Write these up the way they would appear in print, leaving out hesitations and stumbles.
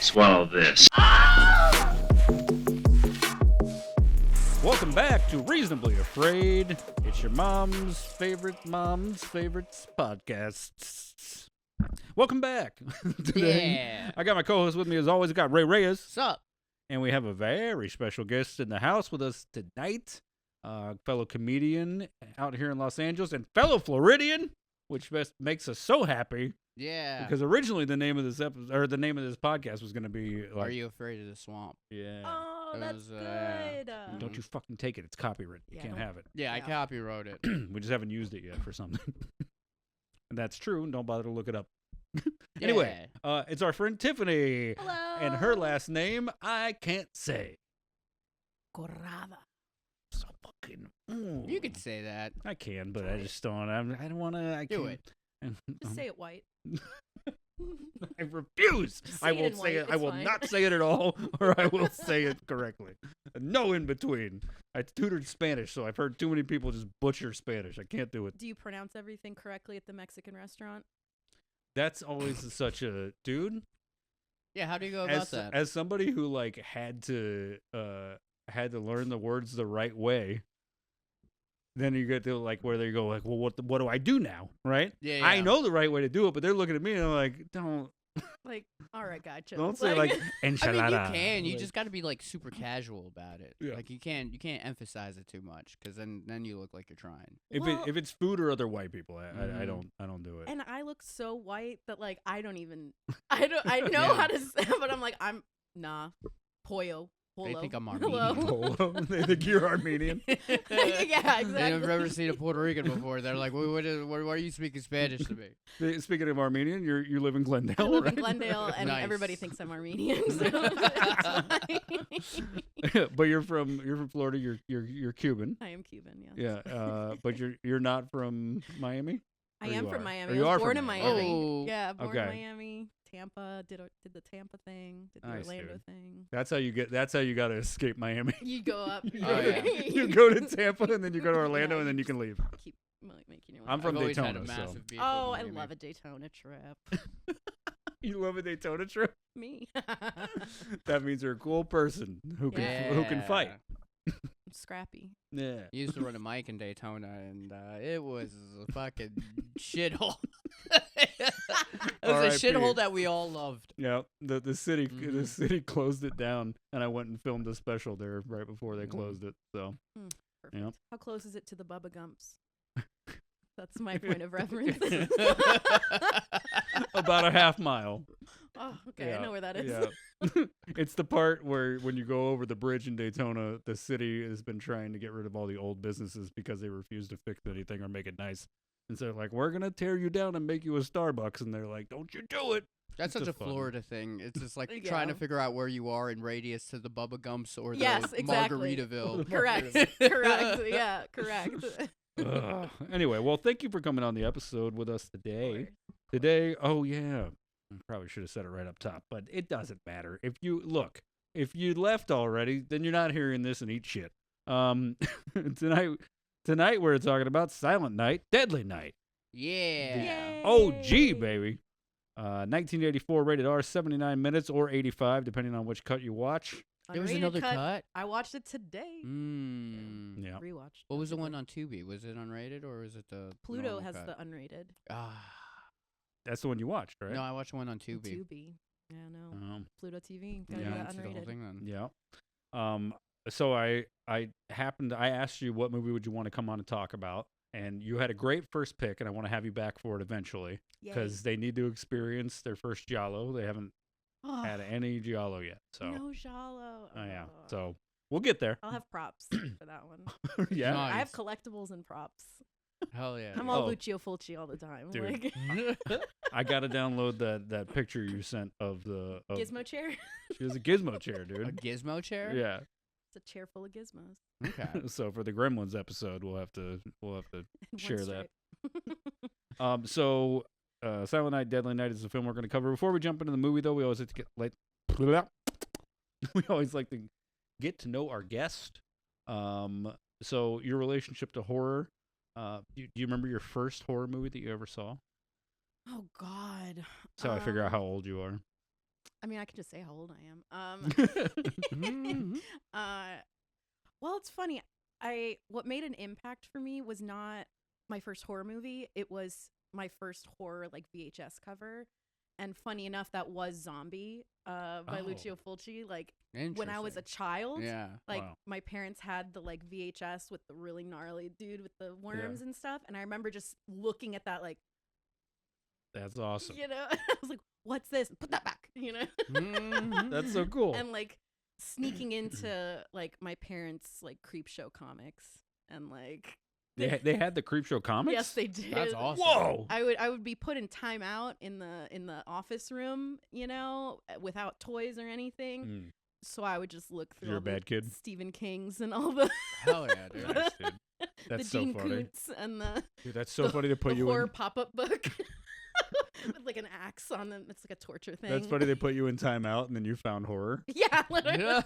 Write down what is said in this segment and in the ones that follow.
Swallow this. Welcome back to Reasonably Afraid. It's your mom's favorite podcasts. Welcome back. Today, I got my co-host with me as always. I got Ray Reyes. Sup? And we have a very special guest in the house with us tonight. Fellow comedian out here in Los Angeles and fellow Floridian, which makes us so happy. Yeah. Because originally the name of this episode or the name of this podcast was going to be like, Are You Afraid of the Swamp? Yeah. Oh, It that's was, good. Don't you fucking take it. It's copyright. You can't have it. Yeah, I copyrighted it. We just haven't used it yet for something. And that's true. And don't bother to look it up. Anyway, it's our friend Tiffany. Hello. And her last name, I can't say. Corrada. So fucking. You could say that. I can, but I just don't. I don't want to. Do it. Just say it white. I refuse. I it will in say white, it. I it's will fine. not say it at all, or I will say it correctly. No in between. I tutored Spanish, so I've heard too many people just butcher Spanish. I can't do it. Do you pronounce everything correctly at the Mexican restaurant? That's always such a dude. Yeah, how do you go about that? As somebody who like had to learn the words the right way. Then you get to like where they go like, well, what do I do now, right? Yeah. I know the right way to do it, but they're looking at me and I'm like, don't Like, all right, gotcha. say like I enchilada. mean, you can. You Like, just got to be like super casual about it. Yeah. Like you can't emphasize it too much because then you look like you're trying. if it's food or other white people, I Mhm. don't do it. And I look so white that like I know Yeah. how to say, but I'm like pollo. Polo. They think I'm Hello. Polo. They think you're Armenian. Yeah, exactly. They've never seen a Puerto Rican before. They're like, why are you speaking Spanish to me? Speaking of Armenian, you live in Glendale, I live right? in Glendale, and Nice. everybody thinks I'm Armenian. So it's fine. But you're from Florida. You're Cuban. I am Cuban. Yes. Yeah. But you're not from Miami. I Or am you from are? Miami. Or you I are was born from in Miami. Miami. Oh. Yeah, born Okay. in Miami. Tampa did the Tampa thing. Did the Nice, Orlando dude. thing. That's how you got to escape Miami. You go up. Oh, yeah. You go to Tampa and then you go to Orlando Yeah, and then you can leave. Keep making your way. I'm from I've always had a Daytona, so massive beef Oh, with I Miami. love a Daytona trip. You love a Daytona trip? Me. That means you're a cool person who can fight. Yeah. I'm scrappy. Yeah. I used to run a mic in Daytona, and it was a fucking shithole. It was a R.I.P. shithole that we all loved. Yeah. The city Mhm. closed it down, and I went and filmed a special there right before they Mhm. closed it. So Perfect. Yep. How close is it to the Bubba Gumps? That's my point of reference. about a half mile. Oh, okay. Yeah, I know where that is. Yeah. It's the part where when you go over the bridge in Daytona, the city has been trying to get rid of all the old businesses because they refuse to fix anything or make it nice. And so they're like, we're going to tear you down and make you a Starbucks. And they're like, don't you do it. That's It's such a just fun. Florida thing. It's just like Yeah. trying to figure out where you are in radius to the Bubba Gumps or the Yes, exactly. Margaritaville. Correct. Correct. Yeah, correct. Ugh. Anyway, well, thank you for coming on the episode with us today. Today, oh, yeah. I probably should have said it right up top, but it doesn't matter. If you left already, then you're not hearing this and eat shit. Tonight we're talking about Silent Night, Deadly Night. Yeah. Yay. OG, baby. 1984, rated R, 79 minutes or 85, depending on which cut you watch. There was Unrated another cut. I watched it today. Mm. Yeah. Rewatched. What was the today. one on Tubi? Was it unrated or was it the Pluto normal has cut? the unrated. Ah. That's the one you watched, right? No, I watched one on Tubi. Tubi. Yeah, no. Pluto TV. Gotta Yeah. do Yeah, that see the whole unrated. thing then. Yeah. So I asked you what movie would you want to come on and talk about, and you had a great first pick, and I want to have you back for it eventually Yay. because they need to experience their first Giallo. They haven't Oh, had any Giallo yet, so no Jalo. oh, yeah. So we'll get there. I'll have props for that one. Yeah. Nice. I have collectibles and props. Hell yeah. I'm all Oh. Lucio Fulci all the time. Dude. Like I gotta download that picture you sent of the gizmo chair. She has a gizmo chair, A dude. gizmo chair? Yeah. It's a chair full of gizmos. Okay. So for the Gremlins episode, we'll have to in one share that. stripe. So Silent Night, Deadly Night is the film we're going to cover. Before we jump into the movie, though, we always like to get to know our guest. So your relationship to horror. Do you remember your first horror movie that you ever saw? Oh God. That's how I figure out how old you are. I mean, I can just say how old I am. Mhm. Well, it's funny. What made an impact for me was not my first horror movie. It was my first horror like VHS cover. And funny enough, that was Zombie by Lucio Fulci. Like when I was a child, Yeah. like Wow. my parents had the like VHS with the really gnarly dude with the worms and stuff. And I remember just looking at that like, That's awesome. you know, I was like, what's this? Put that back, you know? Mhm. That's so cool. And like sneaking into like my parents' like creep show comics and like They had the Creepshow comics? yes, they did. That's awesome. Whoa! I would be put in timeout in the office room, you know, without toys or anything. Mm. So I would just look through You're all a bad the kid? Stephen King's and all the Hell yeah, dude. Nice, dude. the That's so Dean funny. Koontz and the Dude, that's so funny to put the you horror in. pop-up book with like an axe on them. It's like a torture thing. That's funny they put you in timeout and then you found horror. Yeah, literally.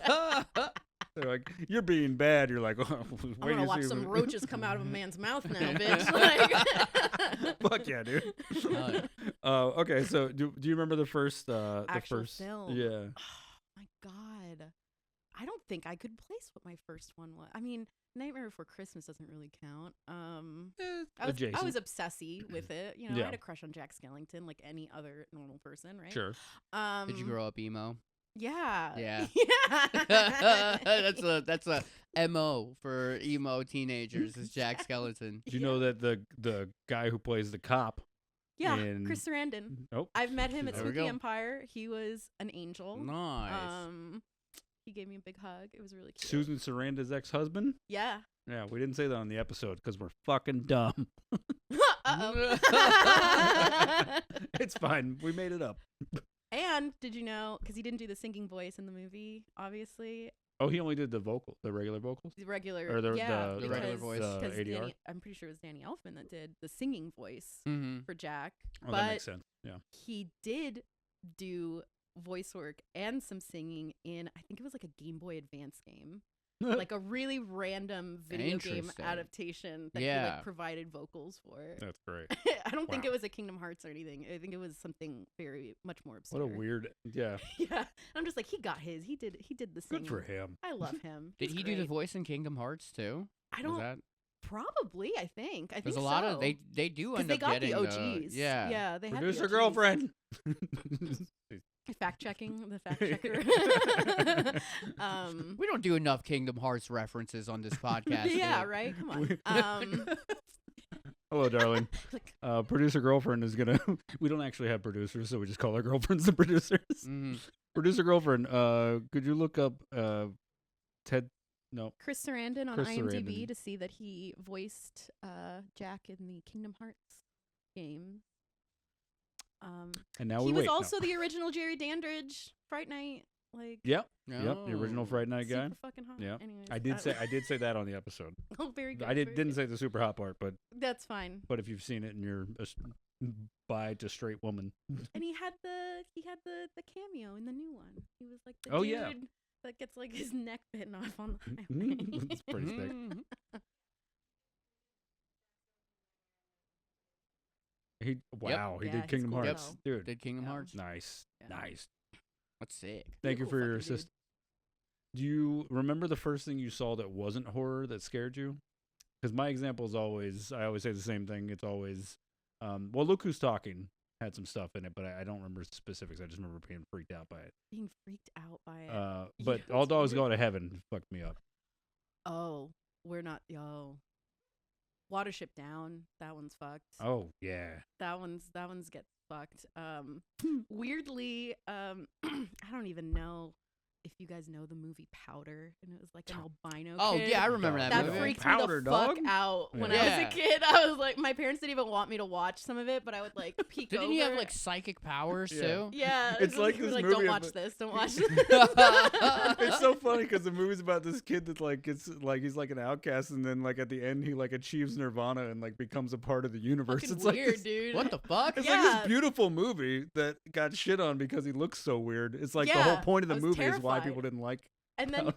They're like, you're being bad. You're like, oh, I'm wait gonna to watch see some if- roaches come out of a man's mouth now, bitch. Like, Fuck yeah, dude. Hell yeah. Okay, so do you remember the first Actual the first film. Yeah. my God, I don't think I could place what my first one was. I mean, Nightmare Before Christmas doesn't really count. I was adjacent. obsessy with it. You know, Yeah. I had a crush on Jack Skellington like any other normal person, right? Sure. Did you grow up emo? Yeah. Yeah. Yeah. that's a MO for emo teenagers is Jack Skellington. Do you know that the guy who plays the cop Yeah, in- Chris Sarandon. Nope. I've met him at There we Spooky go. Empire. He was an angel. Nice. He gave me a big hug. It was really cute. Susan Sarandon's ex-husband? Yeah. Yeah, we didn't say that on the episode because we're fucking dumb. Uh-oh. It's fine. We made it up. And did you know, because he didn't do the singing voice in the movie, obviously, Oh, he only did the regular vocals? the regular, Or the the regular because- voice. The because ADR? I'm pretty sure it was Danny Elfman that did the singing voice Mm-hmm. for Jack. Oh, but that makes sense. Yeah. he did do voice work and some singing in, I think it was like a Game Boy Advance game. Like a really random video game Interesting. adaptation that he Yeah. like provided vocals for. That's great. I don't think Wow. it was a Kingdom Hearts or anything. I think it was something very much more obscure. What a weird. Yeah. Yeah. I'm just like, he got his. He did the singing. Good for him. I love him. Did He's he do the great. voice in Kingdom Hearts too? I Was don't that? probably, I think. I think There's a lot so. of they do 'Cause end they up got getting the OGs. yeah. Yeah, they had Producer the OGs. girlfriend. Fact checking, the fact checker. We don't do enough Kingdom Hearts references on this podcast. yeah, dude. right? Come on. Hello, darling. Like, Producer girlfriend is gonna. We don't actually have producers, so we just call our girlfriends the producers. Mhm. Producer girlfriend. Could you look up Ted? No. Chris Sarandon on Chris IMDb Sarandon. to see that he voiced Jack in the Kingdom Hearts game. And now He we was wait. No. also the original Jerry Dandridge, Fright Night. Like, Yep. Yep. The original Oh. Fright Night guy. super fucking hot. Yeah. Anyways, I did say that on the episode. Oh, very good. I very didn't good. say the super hot part, but That's fine. if you've seen it and you're bi to straight woman. And he had the cameo in the new one. He was like the Oh, dude yeah. that gets like his neck bitten off on the highway. It's pretty sick. Mhm. He Yeah, did he's Kingdom cool as Hearts, hell. dude. Did Kingdom Yeah. Hearts? Nice, Yeah. nice. That's sick. Thank you cool for your fucking dude. assist. Do you remember the first thing you saw that wasn't horror that scared you? Because my example is always, I always say the same thing. It's always, well, Look Who's Talking had some stuff in it, but I don't remember specifics. I just remember being freaked out by it. Being freaked out by it. But Yeah, All it's Dogs weird. Go to Heaven fucked me up. Oh, we're not. Yo, Watership Down. That one's fucked. Oh yeah. That one's gets fucked. Weirdly, I don't even know if you guys know the movie Powder, and it was like an albino Oh kid. yeah, I remember that That movie. freaked Powder, me the fuck dog? out when Yeah. I was Yeah. a kid. I was like, my parents didn't even want me to watch some of it, but I would like peek over. Didn't you have like psychic powers Yeah. too? Yeah, It's they like were this like, movie don't watch about- this. Don't watch this. It's so funny because the movie's about this kid that like gets like he's like an outcast, and then like at the end he like achieves nirvana and like becomes a part of the universe. Fucking It's like weird, this, dude. What the fuck? it's like Yeah. this beautiful movie that got shit on because he looks so weird. It's like the whole Yeah, point of I the was movie is why terrified. people didn't like. And then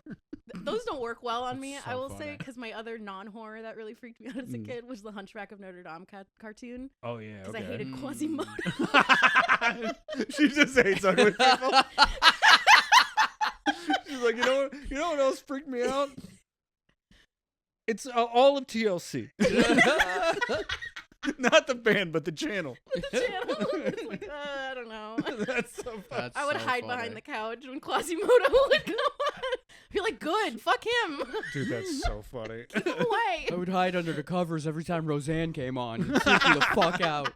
those don't work well on me. That's I so will say funny. because my other non-horror that really freaked me out as a Mm. kid was the Hunchback of Notre Dame cartoon Oh yeah, because okay. I hated Mm. Quasimodo. She just hates ugly people. She's like, you know what else freaked me out? It's all of TLC. Not the band, but the channel. The channel. It's like, I don't know. That's so funny. That's I would so hide funny. behind the couch when Quasimodo would come on. Be like, good, fuck him. Dude, that's so funny. Keep him away. I would hide under the covers every time Roseanne came on. And freak me the fuck out.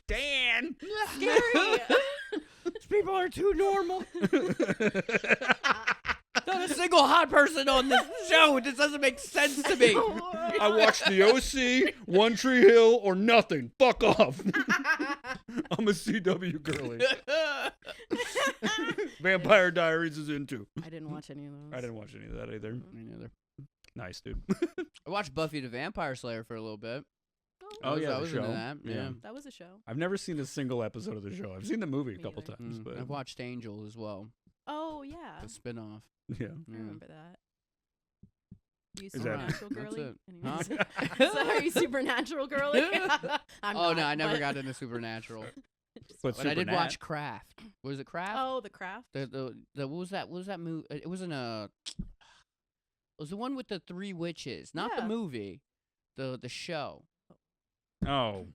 Dan! Scary. These people are too normal. Not a single hot person on this show. This doesn't make sense to me. I watched The OC, One Tree Hill, or nothing. Fuck off. I'm a CW girly. Vampire Diaries is into. I didn't watch any of those. I didn't watch any of that either. Me neither. Nice, dude. I watched Buffy the Vampire Slayer for a little bit. Oh, yeah, I the was into show. that. Yeah. Yeah. That was a show. I've never seen a single episode of the show. I've seen the movie a Me couple either. times, but I've watched Angel as well. Oh, yeah. The spinoff. yeah. I remember that. You Is that- supernatural That's girly? it. Anyways. So are you supernatural girly? I'm Oh not, no, I never but- got into Supernatural. But But I did Supernat- watch Craft. Was it Craft? Oh, The Craft. The what was that? What was that movie? It wasn't a. It was the one with the three witches, not the Yeah. movie. The show. Oh.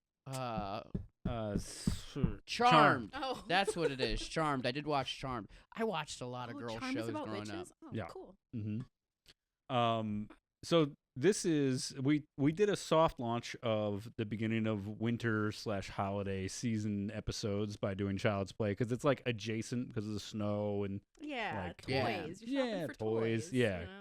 Charmed. Oh. That's what it is. Charmed. I did watch Charmed. I watched a lot of Oh, girl Charmed is shows about growing witches? up. Oh, Yeah. cool. Mm-hmm. So this is we did a soft launch of the beginning of winter/holiday season episodes by doing Child's Play because it's like adjacent because of the snow and Yeah, Like- toys. Yeah. You're shopping Yeah, for toys, toys. yeah. You know?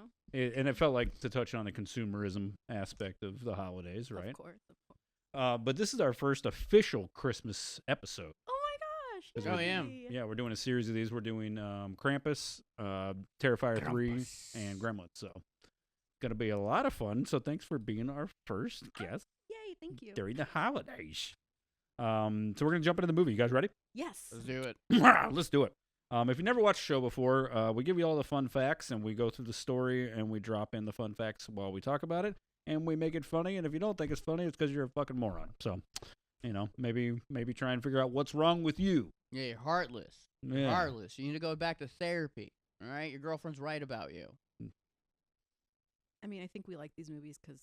and it felt like to touch on the consumerism aspect of the holidays, right? Of course. Of course. But this is our first official Christmas episode. Oh my gosh. Oh, yeah. yay. Yeah, we're doing a series of these. We're doing Krampus, Terrifier 3, Krampus. and Gremlins. So gonna be a lot of fun. So thanks for being our first guest Yay, thank you. during the holidays. So we're gonna jump into the movie. You guys ready? Yes. Let's do it. Let's do it. If you never watched the show before, we give you all the fun facts and we go through the story and we drop in the fun facts while we talk about it and we make it funny. And if you don't think it's funny, it's because you're a fucking moron. So, maybe try and figure out what's wrong with you. Yeah, you're heartless. Yeah. Heartless. You need to go back to therapy. All right, your girlfriend's right about you. I mean, I think we like these movies because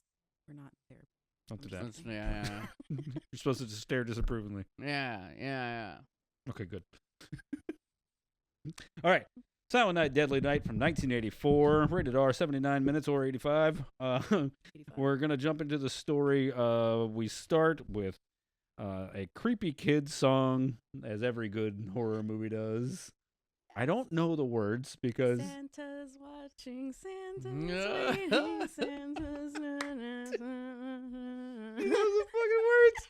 we're not there. Don't do that. That's- Yeah, You're supposed to just stare disapprovingly. yeah. Okay, good. All right. Silent Night, Deadly Night from 1984. Rated R, 79 minutes or 85. 85. We're going to jump into the story. We start with a creepy kid song, as every good horror movie does. I don't know the words because... Santa's watching, Santa's Yeah. waiting, Santa's... He knows the fucking words.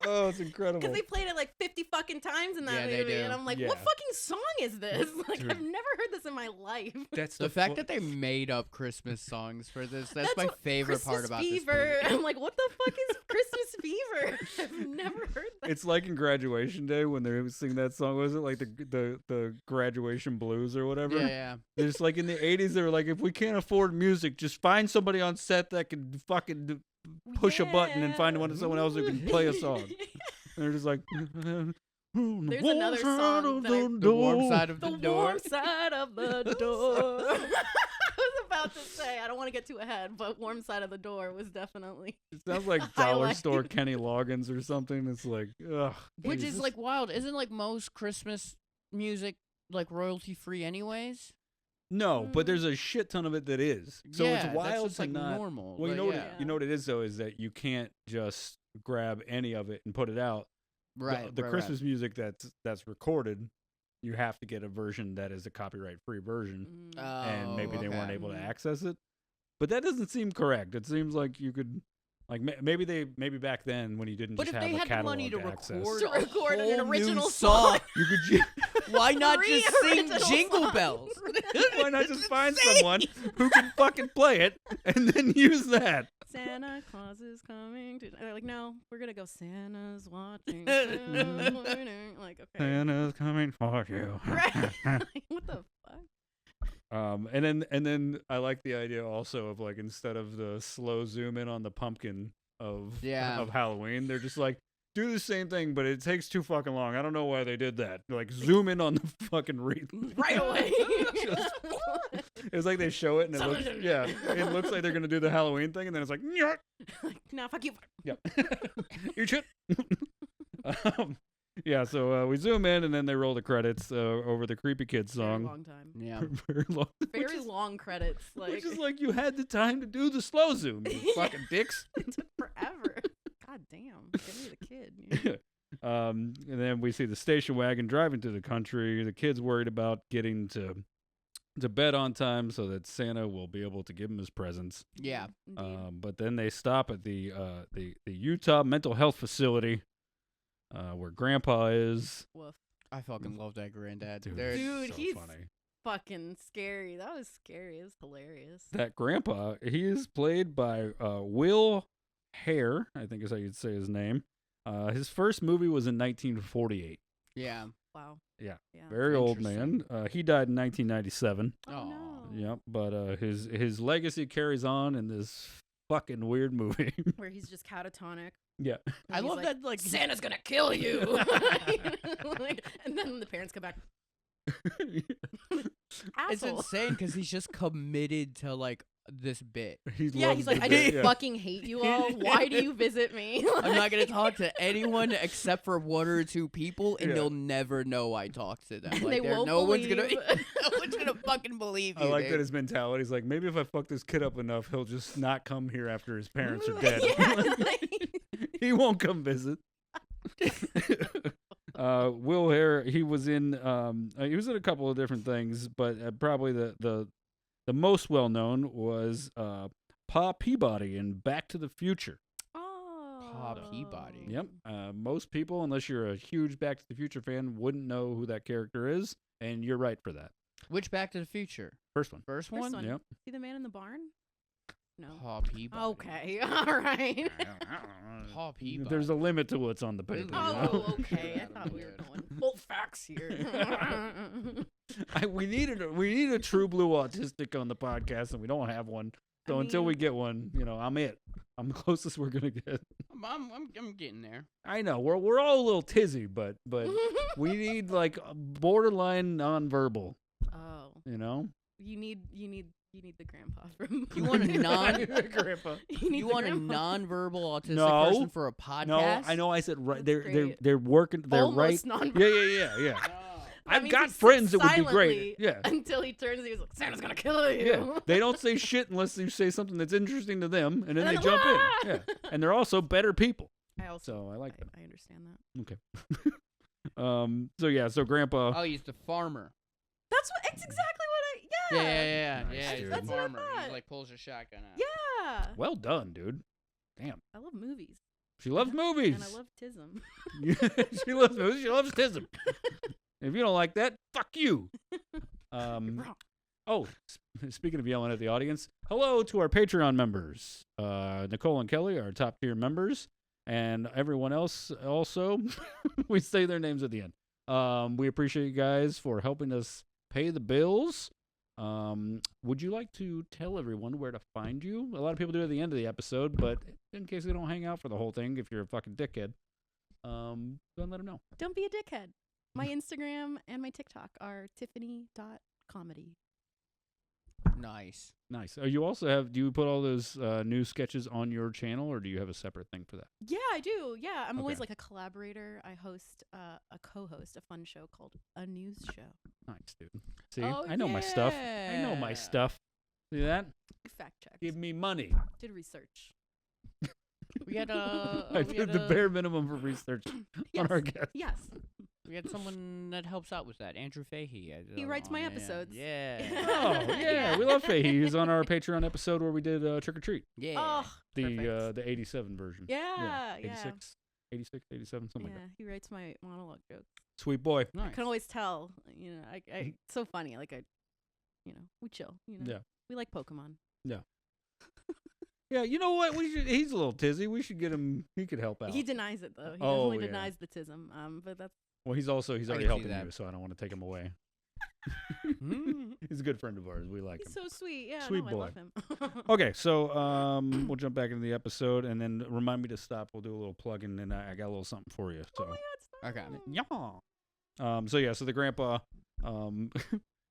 Oh, it's incredible. Because they played it like 50 fucking times in that Yeah, they movie, do. and I'm like, Yeah. what fucking song is this? Like, Dude. I've never heard this in my life. That's The fact that they made up Christmas songs for this, that's my what- favorite part Christmas about Fever. this movie. I'm like, what the fuck is Christmas Fever? I've never heard that. It's like in Graduation Day when they sing that song. Was it like the Graduation Blues or whatever? Yeah. It's like in the 80s, they were like, if we can't afford music, just find somebody on set that can fucking push a button and find someone else who can play a song. And they're just like, There's another song that I- The warm side of the, The door. warm side of the door. I was about to say, I don't want to get too ahead, but warm side of the door was definitely. it sounds like dollar Highlight. store Kenny Loggins or something. It's like, ugh. Which Jesus. is like wild. Isn't like most Christmas music like royalty free anyways? No, but there's a shit ton of it that is. So yeah, it's that's wild just to like not. normal. Well, you but know what yeah. you know what it is though is that you can't just grab any of it and put it out. Right. The right, Christmas music that's recorded, you have to get a version that is a copyright free version, Right. and maybe they weren't okay. able to Mhm. access it. But that doesn't seem correct. It seems like you could, like maybe back then when you didn't But just if have they a had the catalog money to access, record, To a record an whole original new song. you could. why not Three just sing original Jingle songs. Bells? Why not just find Insane. someone who can fucking play it and then use that? Santa Claus is coming to. They're like, no, we're gonna go. Santa's watching. Santa's waiting. Like, okay, Santa's coming for you. right? Like, what the fuck? And then I like the idea also of like instead of the slow zoom in on the pumpkin of Yeah. of Halloween, they're just like do the same thing, but it takes too fucking long. I don't know why they did that. Like, zoom in on the fucking wreath. Right away. It's like they show it, and it looks like they're going to do the Halloween thing, and then it's like, "Nyah." No, fuck you. Yep. Eat shit. Yeah, so we zoom in, and then they roll the credits over the Creepy Kids Very song. long time. Yeah. Very long. Very long credits. Like Which is like you had the time to do the slow zoom, you fucking dicks. it took forever. God damn. Give me the kid. And then we see the station wagon driving through the country. The kid's worried about getting to bed on time so that Santa will be able to give him his presents. Yeah. Indeed. But then they stop at the Utah mental health facility where Grandpa is. Woof. I fucking love that granddad. Dude, They're- Dude, so he's funny. Fucking scary. That was scary. It was hilarious. That Grandpa, he is played by Will Hare, I think is how you'd say his name. His first movie was in 1948. yeah. Wow. Yeah. Yeah. Very old man. He died in 1997. Oh, Aw. no. Yep, but his legacy carries on in this fucking weird movie. Where he's just catatonic. Yeah. I He's love like, that, like, Santa's gonna kill you. Like, and then the parents come back. it's Asshole. insane because he's just committed to, like, this bit. Yeah, he's like, I just fucking hate you all. Why do you visit me? I'm not gonna talk to anyone except for one or two people, and Yeah. they'll never know I talked to them. And Like, they won't no one's believe. gonna, no one's gonna fucking believe you. I like dude. that his mentality is like, maybe if I fuck this kid up enough, he'll just not come here after his parents are dead. Yeah, like- He won't come visit. Will Hare, he was in a couple of different things, but probably the most well known was Pa Peabody in Back to the Future. Oh. Pa Peabody. Yep. Most people, unless you're a huge Back to the Future fan, wouldn't know who that character is, and you're right for that. Which Back to the Future? First one. First First one? one. Yep. See the man in the barn? No. Pa Peabody. Okay. All right. Pa Peabody. There's a limit to what's on the paper. You know? Oh, okay. I Good. thought we were going full facts here. We need a true blue autistic on the podcast, and we don't have one. So until we mean- get one, I'm it. I'm the closest we're gonna get. I'm getting there. I know we're all a little tizzy, but we need like a borderline nonverbal. Oh, You know. you need the grandpa from. You want a Grandpa. You want a non-verbal autistic No. person for a podcast? No, I know. I said right. That's They're working. They're Almost right. non-verbal. Yeah. That I've means got he sits friends that would be great. silently Yeah. Until he turns and he's like, Santa's gonna kill you. Yeah, they don't say shit unless you say something that's interesting to them, and then they then, jump "Ah!" in. Yeah, and they're also better people. I also So I like that. I understand that. Okay. So Grandpa. Oh, he's the farmer. It's exactly what I. Yeah. Nice, He's dude. the That's what I farmer. He thought. like pulls a shotgun out. Yeah. Well done, dude. Damn. I love movies. She loves movies. And I love Tism. She loves movies. She loves Tism. If you don't like that, fuck you. Wrong. Oh, speaking of yelling at the audience, hello to our Patreon members. Nicole and Kelly are top tier members, and everyone else also. We say their names at the end. We appreciate you guys for helping us pay the bills. Would you like to tell everyone where to find you? A lot of people do it at the end of the episode, but in case they don't hang out for the whole thing, if you're a fucking dickhead, don't let them know. Don't be a dickhead. My Instagram and my TikTok are tiffany.comedy. Nice. Nice. You also do you put all those new sketches on your channel, or do you have a separate thing for that? Yeah, I do. Yeah, I'm always Okay. like a collaborator. I host a co-host a fun show called A News Show. Nice, dude. See, Oh, I know my stuff. I know my yeah. stuff. See that? Fact check. Give me money. Did research. We had I did the bare minimum for research on our guest. Yes. We had someone that helps out with that. Andrew Fahey. He writes my episodes. Yeah. Oh yeah, we love Fahey. He's on our Patreon episode where we did Trick or Treat, Yeah. Oh, perfect. the 87 version. Yeah, 86, 87, something like that. he writes my monologue jokes. Sweet boy. Nice. I can always tell. It's so funny. Like we chill. Yeah. We like Pokemon. Yeah, you know what? He's a little tizzy. We should get him. He could help out. He denies it though. He Oh, definitely yeah. denies the tism. But that's Well, he's already can see helping that. you, so I don't want to take him away. He's a good friend of ours. We like He's him. so sweet. Yeah, Sweet no, boy. I love him. Okay, so we'll jump back into the episode, and then remind me to stop. We'll do a little plug-in, and I got a little something for you. So. Oh my God, stop. Yeah. So the grandpa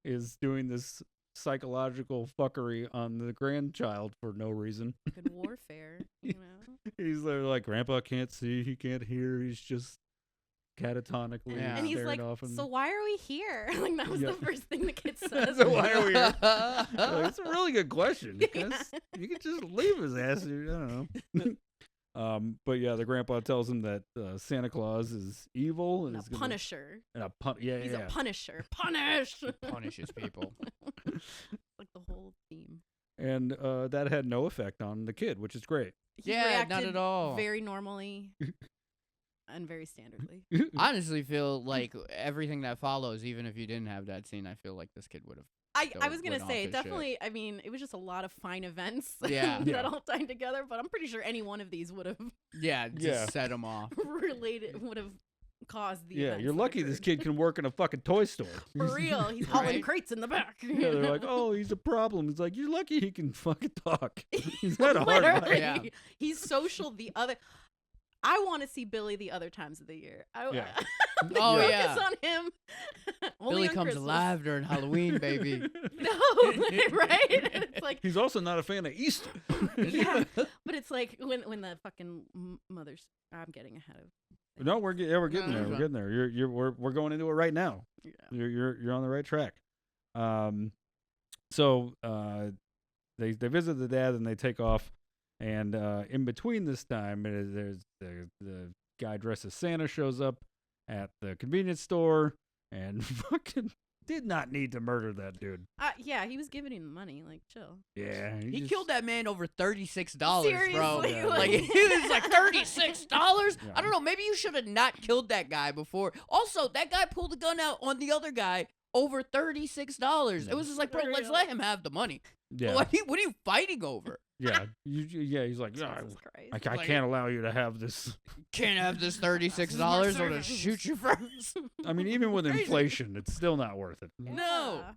is doing this psychological fuckery on the grandchild for no reason. Good warfare, you know. He's like, Grandpa can't see, he can't hear, he's just catatonically Yeah. And he's staring like, off. And so why are we here? Like that was Yeah. the first thing the kid says. So why are we here? It's a really good question Yeah. because you could just leave his ass. I don't know. But yeah, the grandpa tells him that Santa Claus is evil and And is a gonna, punisher. and He's a punisher. Punish. Punishes people. Like the whole theme. and that had no effect on the kid, which is great. He Yeah, not reacted at all. Very normally and very standardly. I honestly feel like everything that follows, even if you didn't have that scene, I feel like this kid would have. I was gonna went off say his definitely. I mean, it was just a lot of fine events Yeah. that Yeah. all tied together. But I'm pretty sure any one of these would have Yeah, just Yeah. set him off. would have caused the. Yeah, events you're that lucky this occurred. kid can work in a fucking toy store. For real, he's hauling Right? crates in the back. Yeah, they're like, oh, he's a problem. It's like, you're lucky he can fucking talk. He's had a hard Literally, life. Yeah. he's social. The other, I want to see Billy the other times of the year. Yeah. The Oh, focus yeah. on him. Only Billy on comes Christmas. alive during Halloween, baby. No, right? It's like, He's also not a fan of Easter. yeah, but it's like when the fucking mothers. I'm getting ahead of. No, we're getting No, there. that's We're fine. getting there. We're going into it right now. Yeah. You're on the right track. So they visit the dad and they take off, and in between this time, there's the guy dressed as Santa shows up at the convenience store and fucking did not need to murder that dude. Yeah, he was giving him the money. Like, chill. Yeah, He just- killed that man over $36, bro. Seriously, Yeah. Like he was like $36. Yeah. I don't know. Maybe you should have not killed that guy before. Also, that guy pulled a gun out on the other guy over $36. It was just like, bro, let's let him have the money. Yeah, What are you fighting over? yeah, yeah. He's like, yeah, Jesus Christ. I Like- can't allow you to have this. Can't have this $36 or to shoot you first. I mean, even with Crazy. inflation, it's still not worth it. No. Yeah.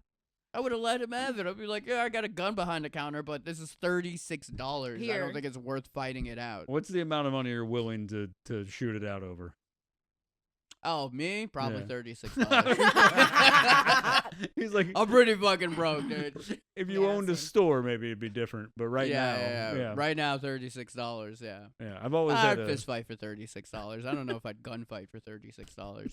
I would have let him have it. I'd be like, yeah, I got a gun behind the counter, but this is $36. I Here. don't think it's worth fighting it out. What's the amount of money you're willing to shoot it out over? Oh, me? Probably Yeah. $36. He's like, I'm pretty fucking broke, dude. if you Yeah, owned a same. store, maybe it'd be different. But right now, yeah. Right now, $36. Yeah. yeah, I've always I'd had a, fist fight for $36. I don't know if I'd gunfight for $36. I've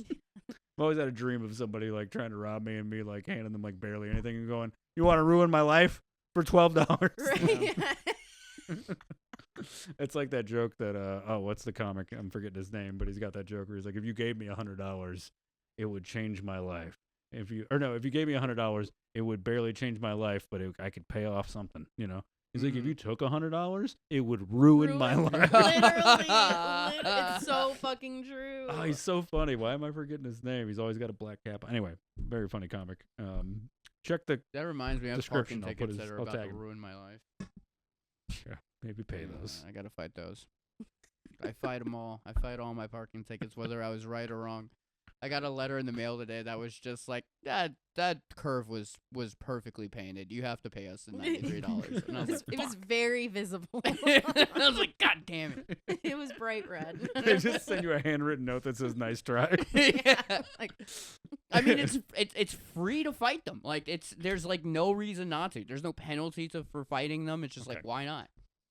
always had a dream of somebody like trying to rob me and me like handing them like barely anything and going, "You want to ruin my life for $12?" Right. It's like that joke that what's the comic? I'm forgetting his name, but he's got that joke where he's like, if you gave me $100, it would change my life. If you gave me $100, it would barely change my life, but I could pay off something. You know, he's like, if you took $100, it would ruin my life. Literally, it's so fucking true. Oh, he's so funny. Why am I forgetting his name? He's always got a black cap. Anyway, very funny comic. Check the That reminds me, I have Description, parking I'll put tickets his- that are I'll about tag to him. ruin my life. yeah, maybe pay those. I gotta fight those. I fight them all. I fight all my parking tickets, whether I was right or wrong. I got a letter in the mail today that was just like, that curve was perfectly painted. You have to pay us the $93. And I was like, It was "Fuck." very visible. I was like, God damn It was bright red. They just send you a handwritten note that says "nice try." it. Yeah. Like, I mean, it's free to fight them. Like there's like no reason not to. There's no penalty for fighting them. It's just Okay. like, why not?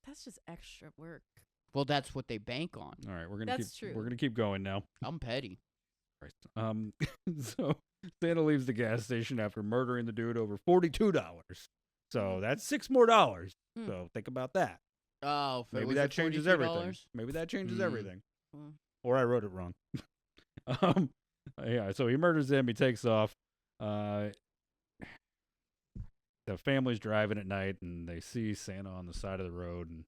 that's just extra work. Well, that's what they bank on. All right, we're That's true. gonna keep going now. I'm petty. So Santa leaves the gas station after murdering the dude over $42. So that's $6 more. Hmm. So think about that. Oh, Maybe was that it changes $42? everything. Maybe that changes Hmm. everything. Hmm. Or I wrote it wrong. Yeah. So he murders him. He takes off. The family's driving at night and they see Santa on the side of the road and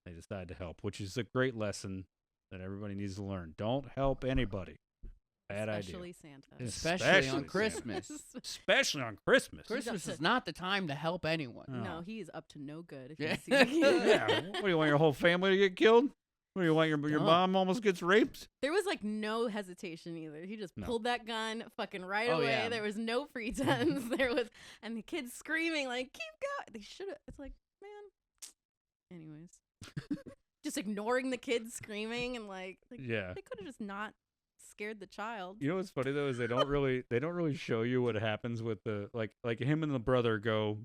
they decide to help, which is a great lesson that everybody needs to learn. Don't help anybody. Bad Especially idea. Santa. Especially Especially on Santa. Christmas. Especially on Christmas. Christmas to- is not the time to help anyone. Oh. No, he is up to no good. If Yeah. you see Yeah. What do you want your whole family to get killed? What do you want? Your Dumb. mom almost gets raped? There was like no hesitation either. He just No. pulled that gun fucking right Oh, away. yeah. There was no pretense. And the kids screaming like, keep going. They should have. It's like, man. Anyways. Just ignoring the kids screaming and like Yeah. they could have just not scared the child. You know what's funny though is they don't really show you what happens with the like him and the brother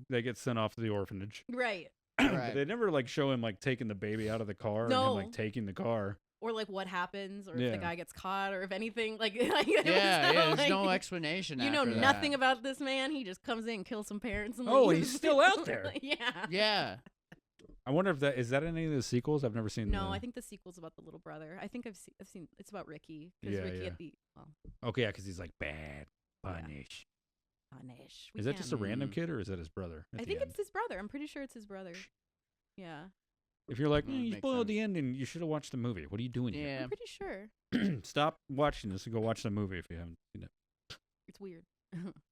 they get sent off to the orphanage. Right. But Right. they never like show him like taking the baby out of the car and him No. like taking the car. Or like what happens, or if Yeah. the guy gets caught, or if anything. Like, Yeah, there's no explanation. You know after that. nothing about this man. He just comes in and kills some parents. And Oh, leaves. he's still out there. Yeah. Yeah. I wonder if that is that in any of the sequels? I've never seen. No, I think the sequel's about the little brother. I think I've seen it's about Ricky. Because Yeah, Ricky yeah. at the Okay, yeah, because he's like bad, Yeah. punish. punish. Is that just a random Mm. kid or is that his brother? at I the think end? it's his brother. I'm pretty sure it's his brother. Yeah. If you're like, Well, you makes spoiled the sense. ending, you should have watched the movie. What are you doing Yeah. I'm pretty sure. here? Stop watching this and go watch the movie if you haven't seen it. It's weird.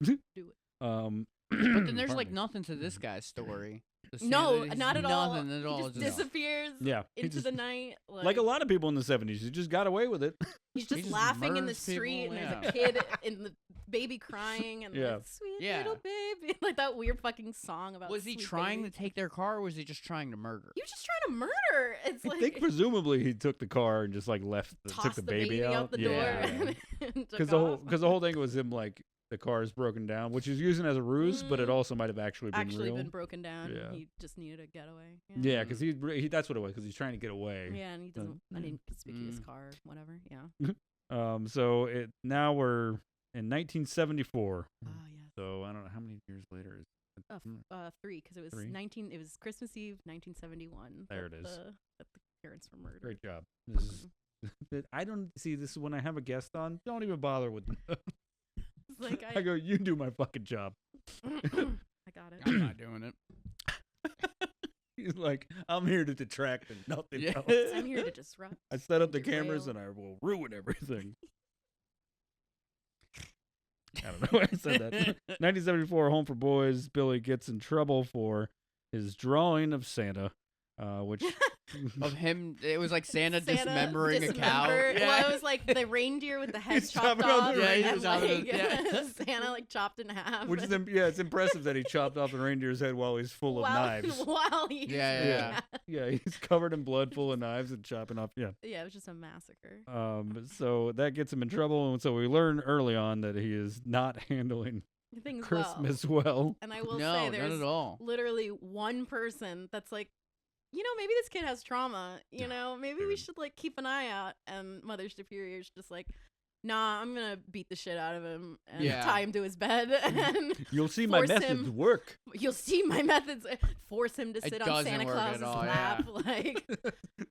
Do it. But then there's pardon like me. nothing to this guy's story. The No, Santa- not at all. Nothing at all. He It's just disappears Yeah, he into just- the night. Like a lot of people in the 70s, you just got away with it. He's He just just laughing in the murders people, street, and there's yeah. a kid and the baby crying, and Yeah. like, sweet Yeah. little baby, like that weird fucking song about. Was he sweet trying baby. to take their car, or was he just trying to murder? He was just trying to murder. It's I like think presumably he took the car and just like tossed took the baby out. the yeah, door. Because the whole thing was him like the car is broken down, which he's using as a ruse, but it Mm. also might have actually been actually real. been broken down. Yeah. He just needed a getaway. Yeah, because he that's what it was. Because he's trying to get away. Yeah, and he doesn't. An mm. inconspicuous Mm. car, whatever. Yeah. So now we're in 1974. Ah, yeah. So I don't know how many years later is. Mm. 3, because it was Three? 19. It was Christmas Eve, 1971. There that it is. That the parents were murdered. Great job. This is. I don't see this is when I have a guest on. Don't even bother with. It's like I go. You do my fucking job. I got it. I'm not doing it. He's like, I'm here to detract and nothing Yeah. else. I'm here to disrupt. I set up the derail. cameras and I will ruin everything. I don't know why I said that. 1974, Home for Boys. Billy gets in trouble for his drawing of Santa, which Of him, it was like Santa, Santa dismembering a cow. dismembered- Well, it was like the reindeer with the head He's chopped chopping off off. the Yeah, he's and chopping like, it, yeah. Santa like chopped in half. which is it's impressive that he chopped off the reindeer's head while he's full of while, knives. While he's Yeah. Yeah, he's covered in blood, full of knives, and chopping off. Yeah. Yeah, it was just a massacre. So that gets him in trouble, and so we learn early on that he is not handling Things Christmas well. well. And I will No, say not there's at all. literally one person that's like, maybe this kid has trauma. Maybe we Dude. should like keep an eye out. And Mother Superior's just like, nah, I'm gonna beat the shit out of him and Yeah. tie him to his bed. And You'll see my Force methods him. work. you'll see my methods. Force him to It sit on doesn't Santa work at Claus's all, lap. Like,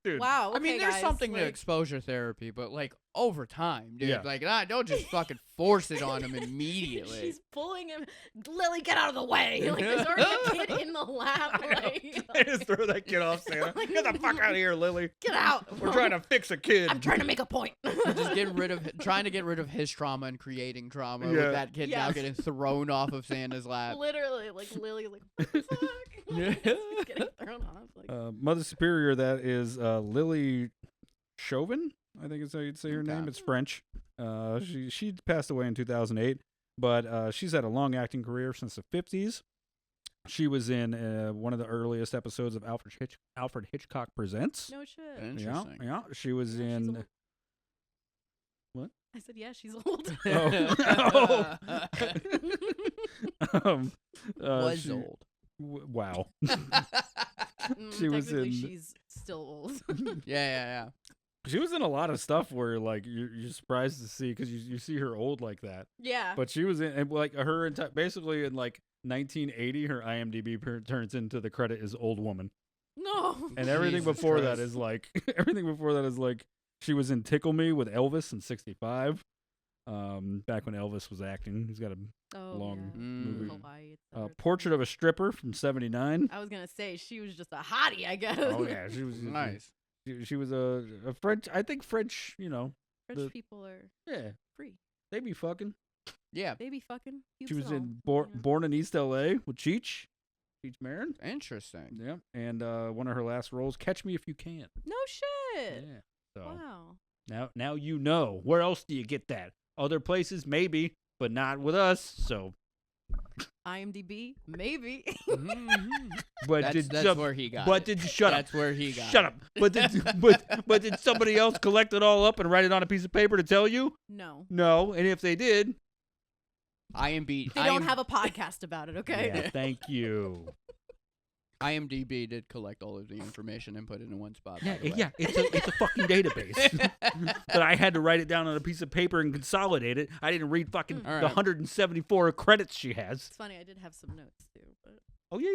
Dude, wow. I mean, okay, there's guys, something to like, exposure therapy, but like over time, dude. Yeah. Like, don't just fucking force it on him immediately. She's pulling him. Lily, get out of the way! Like, there's already a kid in the lap. I just throw that kid off Santa. Get the fuck out of here, Lily. Get out! We're trying to fix a kid. I'm trying to make a point. Just trying to get rid of his trauma and creating trauma Yeah. with that kid now Yes. getting thrown off of Santa's lap. Literally, like Lily, like what the fuck? Yeah. He's getting thrown off. Like, Mother Superior, that is Lily Chauvin, I think is how you'd say her name. Okay. It's French. She passed away in 2008, but she's had a long acting career since the 50s. She was in one of the earliest episodes of Alfred Hitchcock Presents. no shit. Yeah, Interesting. yeah. She was Yeah, she's in. old. What? I said, yeah, she's old. Oh. Was she- old. Wow. Mm, She was technically, in- she's still old. Yeah. She was in a lot of stuff where like you're surprised to see because you see her old like that. Yeah. But she was in and, like her basically in like 1980, her IMDb turns into the credit is old woman, no. and everything Jesus before that Christ. is like she was in Tickle Me with Elvis in '65. Back when Elvis was acting, he's got a Oh, long yeah. movie. Hawaii, etc. Portrait of a Stripper from '79. I was gonna say she was just a hottie, I guess. Oh yeah, she was Nice. She was a French. I think French. French the- people are Yeah, free. they be fucking. Yeah. They be fucking. She was cute in still, Born in East L.A. with Cheech. Peach Marin. Interesting. Yeah, and one of her last roles, Catch Me If You Can. No shit. Yeah. So Wow. now you know. Where else do you get that? Other places, maybe, but not with us. So. IMDb, maybe. But That's where he got But it. did you shut up? That's where he got Shut it. up. But did somebody else collect it all up and write it on a piece of paper to tell you? No. No. And if they did, IMDb. They don't have a podcast about it, okay? yeah, thank you. IMDb did collect all of the information and put it in one spot. Yeah, by the way. yeah. It's a fucking database. But I had to write it down on a piece of paper and consolidate it. I didn't read fucking All right. the 174 credits she has. It's funny, I did have some notes too, but Oh yeah.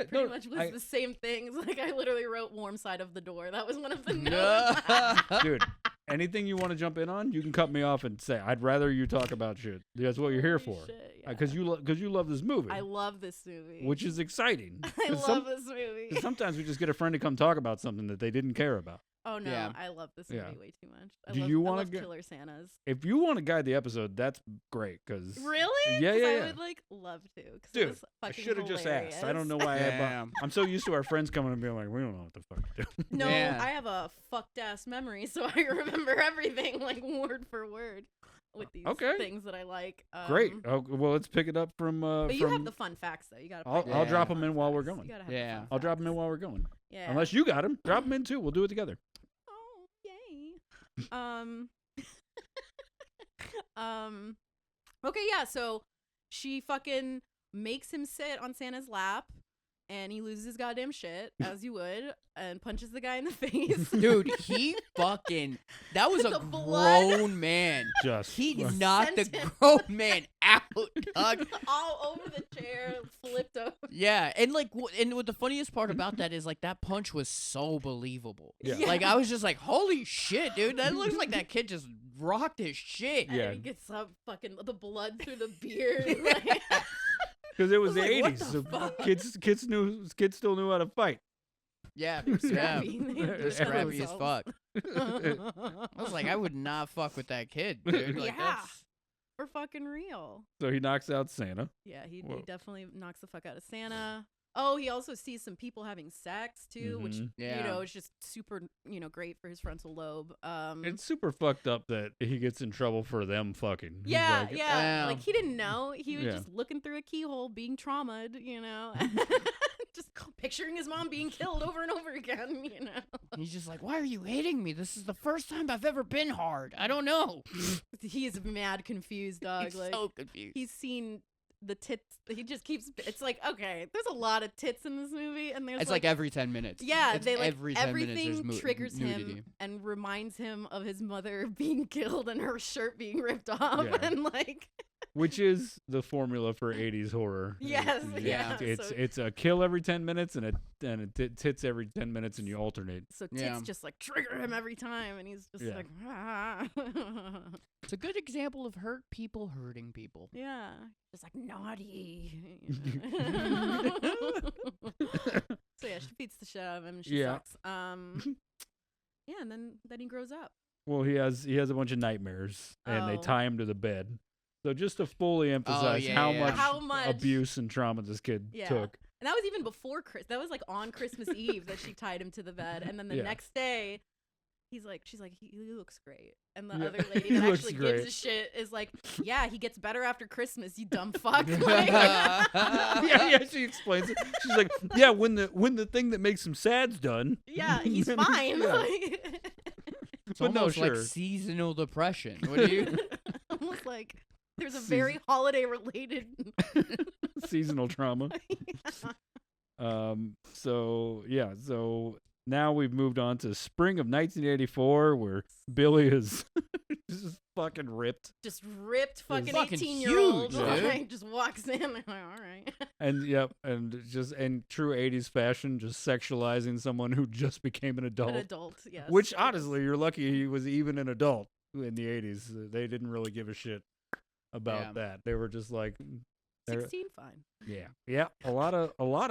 pretty No, much was the same things. Like I literally wrote warm side of the door. That was one of the notes. dude. Anything you want to jump in on, you can cut me off and say, "I'd rather you talk about shit." That's what you're here for, Holy shit, yeah. because you love this movie, I love this movie. which is exciting. I 'Cause love this movie. 'cause sometimes we just get a friend to come talk about something that they didn't care about. Oh no, Yeah. I love this movie Yeah. way too much. Do you want wanna to get- Killer Santas? If you want to guide the episode, that's great. Cause Really? Yeah, 'Cause yeah, I yeah. would like love to. 'Cause it Dude, was I fucking should have just asked. I don't know why. Damn. I'm so used to our friends coming and being like, "We don't know what the fuck to do." No, Yeah. I have a fucked ass memory, so I remember everything like word for word with these Okay. things that I like. Great. Oh, well, let's pick it up from. But you have the fun facts though. You gotta. I'll pick I'll the drop fun 'em in while we're facts. going. You gotta have Yeah. the fun I'll drop them in facts. while we're going. Yeah. Unless you got them, drop them in too. We'll do it together. Oh yay. Okay, yeah. So she fucking makes him sit on Santa's lap, and he loses his goddamn shit as you would, and punches the guy in the face. Dude, he fucking. That was a The blood. grown man. Just He fuck- knocked the Sent him. grown man out, dog. All over the chair, flipped over. Yeah, and like, and what the funniest part about that is like that punch was so believable. Yeah. Like I was just like, holy shit, dude, that looks like that kid just rocked his shit. Yeah. And he gets up, fucking the blood through the beard. Like, Because it was the like, what 80s, the so fuck? kids still knew how to fight. Yeah, they're yeah. scrappy. They They're They're defend scrappy as themselves. fuck. I was like, I would not fuck with that kid, dude. Like, Yeah. that's, For fucking real. So he knocks out Santa. Yeah, he Whoa. definitely knocks the fuck out of Santa. Oh, he also sees some people having sex too, which Mhm. Yeah. you know is just super, great for his frontal lobe. It's super fucked up that he gets in trouble for them fucking. He's yeah, like, yeah. Wow. Like he didn't know. He was Yeah. just looking through a keyhole, being traumatized. Just picturing his mom being killed over and over again. he's just like, why are you hitting me? This is the first time I've ever been hard. I don't know. He's mad confused, dog. He's Like so confused. he's seen the tits. He just keeps. It's like, okay, there's a lot of tits in this movie, and there's It's like every 10 minutes. yeah, It's they like every 10 minutes everything there's triggers nudity. him and reminds him of his mother being killed and her shirt being ripped off, Yeah. and like which is the formula for 80s horror. Yes, yeah, It's a kill every 10 minutes and a tits every 10 minutes, and you alternate. so tits Yeah. just like trigger him every time, and he's just Yeah. like, ah. It's a good example of hurt people hurting people. yeah, just like naughty. So yeah, she beats the shit out of him. And she Yeah. sucks. Yeah, and then he grows up. Well, he has a bunch of nightmares, and they Oh. tie him to the bed. So just to fully emphasize yeah, how, yeah. much How much- abuse and trauma this kid Yeah. took. And that was even before Chris. That was like on Christmas Eve that she tied him to the bed, and then the Yeah. next day, she's like, he looks great, and the Yeah, other lady he that looks actually great. gives a shit is like, yeah, he gets better after Christmas, you dumb fuck. Like, yeah, she explains it. She's like, yeah, when the thing that makes him sad's done. yeah, he's then fine. yeah. Like, It's But no, almost like sure. seasonal depression. What do you? almost like there's a very holiday related. Seasonal trauma. So now we've moved on to spring of 1984, where Billy is just fucking ripped, Just ripped fucking fucking 18-year-old. huge, dude. Like, just walks in. Like, all right. and and just in true 80s fashion, just sexualizing someone who just became an adult. An adult, yes. Which yes. honestly, you're lucky he was even an adult in the 80s. They didn't really give a shit about Yeah. that. They were just like, they're- 16, fine. yeah. A lot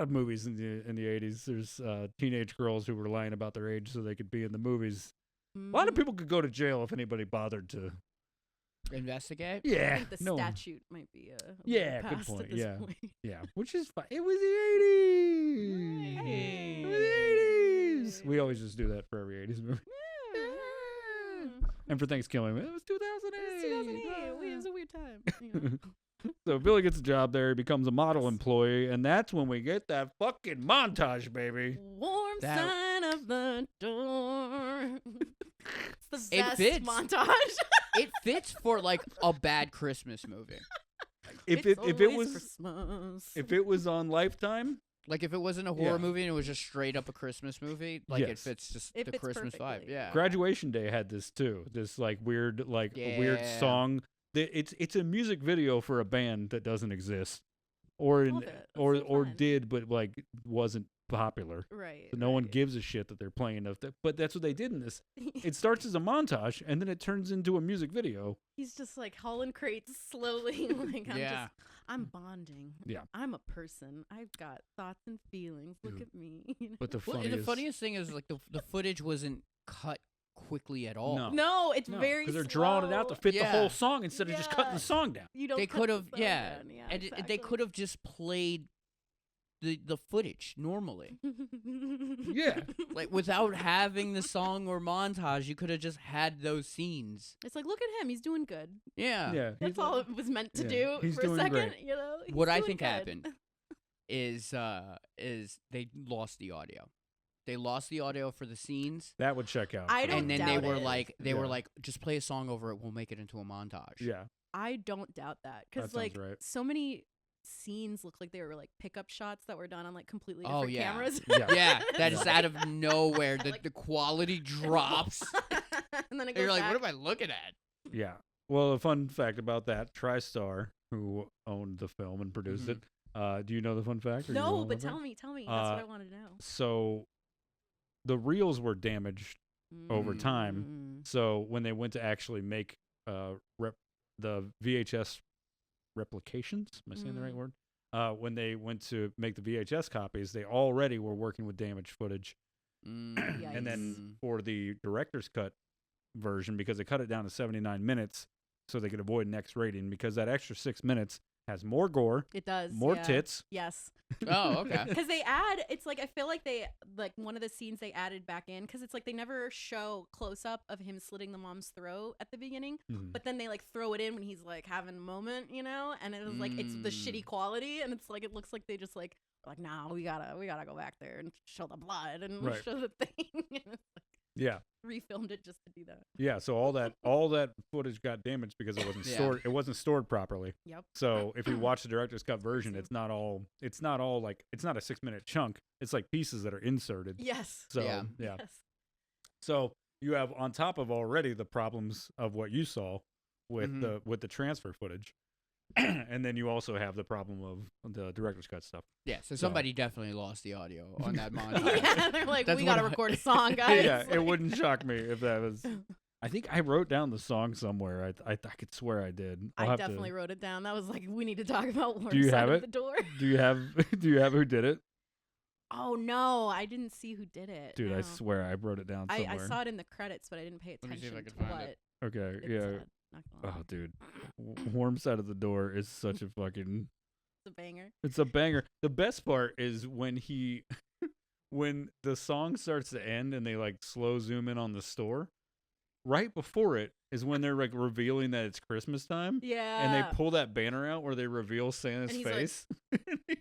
of movies in the 80s. There's teenage girls who were lying about their age so they could be in the movies. A lot of Mhm. people could go to jail if anybody bothered to Investigate. I Yeah, think the no. statute might be a Yeah, little good past point, at this yeah. point. Yeah, which is fine. It was the 80s. Hey. It was the 80s. We always just do that for every 80s movie. And for Thanksgiving, it was 2008. It's 2008. It was a weird time. You know? So Billy gets a job there. He becomes a model employee, and that's when we get that fucking montage, baby. Warm That- sign of the door. It's the It best fits. montage. It fits for like a bad Christmas movie. If It's it always was Christmas. if it was on Lifetime, Like if it wasn't a horror Yeah. movie and it was just straight up a Christmas movie, like it Yes. fits just It the fits Christmas vibe. perfectly. Yeah. Graduation Day had this too. This like weird weird Yeah. song. It's a music video for a band that doesn't exist, or Love it. That's or so or fun. did but like wasn't popular. Right. So no one right. gives a shit that they're playing of that. But that's what they did in this. It starts as a montage and then it turns into a music video. He's just like hauling crates slowly. Like Yeah. I'm bonding. Yeah. I'm a person. I've got thoughts and feelings. Look at me. You know? But the Well, and funniest, the funniest thing is like the footage wasn't cut quickly at all. No. No, it's very because they're drawing it out to slow. fit the Yeah. whole song instead of just cutting Yeah. the song down. You don't They cut could the have, song yeah, down. and they exactly. could have just played the footage normally, Yeah. like without having the song or montage. You could have just had those scenes. It's like, look at him. He's doing good. Yeah. Yeah. That's he's all like- it was meant to yeah, do he's for doing a second. great. You know. He's What I doing think good. happened is they lost the audio. They lost the audio for the scenes, That would check out. I for don't and me. then they doubt were it. like, Yeah. just play a song over it. We'll make it into a montage. Yeah. I don't doubt that That because sounds like right. so many scenes look like they were like pickup shots that were done on like completely Oh, different yeah. cameras. Yeah. Yeah, that It's is like- out of nowhere. The Like- the quality drops. and then it And goes you're like, back. what am I looking at? Yeah. Well, a fun fact about that, TriStar, who owned the film and produced Mhm. it. Do you know the fun fact? or you No, know but the tell fact? me. That's what I Uh, want to know. So the reels were damaged over time. Mm. So when they went to actually make the VHS replications, am I saying the right Mm. word? When they went to make the VHS copies, they already were working with damaged footage. And then Mm. for the director's cut version, because they cut it down to 79 minutes so they could avoid an X rating, because that extra 6 minutes has more gore, It does. more yeah. tits. Yes. Oh, okay. Because they add, it's like I feel like they like one of the scenes they added back in because it's like they never show close up of him slitting the mom's throat at the beginning, Mhm. but then they like throw it in when he's like having a moment, you know, and it was like it's the shitty Mm. quality, and it's like it looks like they just like nah, we gotta go back there and show the blood and Right. show the thing, and it's like Yeah. refilmed it just to do that. Yeah, so all that footage got damaged because it wasn't Yeah. stored. It wasn't stored properly. Yep. So if you watch the director's cut version, Crazy. it's not all like it's not a 6-minute chunk. It's like pieces that are inserted. Yes. So Yeah. yeah. Yes. So you have on top of already the problems of what you saw with Mhm. the transfer footage, and then you also have the problem of the director's cut stuff. Yeah, so somebody definitely lost the audio on that montage. Yeah, they're like, That's we what gotta I- record a song, guys. Yeah, it Like- wouldn't shock me if that was. I think I wrote down the song somewhere. I could swear I did. I'll I have definitely to. wrote it down. That was like, we need to talk about Warm Do you Side have of it? the Door. Do you have who did it? Oh no, I didn't see who did it. Dude, I no. swear I wrote it down somewhere. I saw it in the credits, but I didn't pay Let me see attention if I to can find what it. Okay, it yeah. said. Not gonna lie. Oh, dude, Warm Side of the Door is such a fucking. It's a banger. It's a banger. The best part is when when the song starts to end and they like slow zoom in on the store. Right before it is when they're like revealing that it's Christmas time. Yeah. And they pull that banner out where they reveal Santa's And he's like- face. And he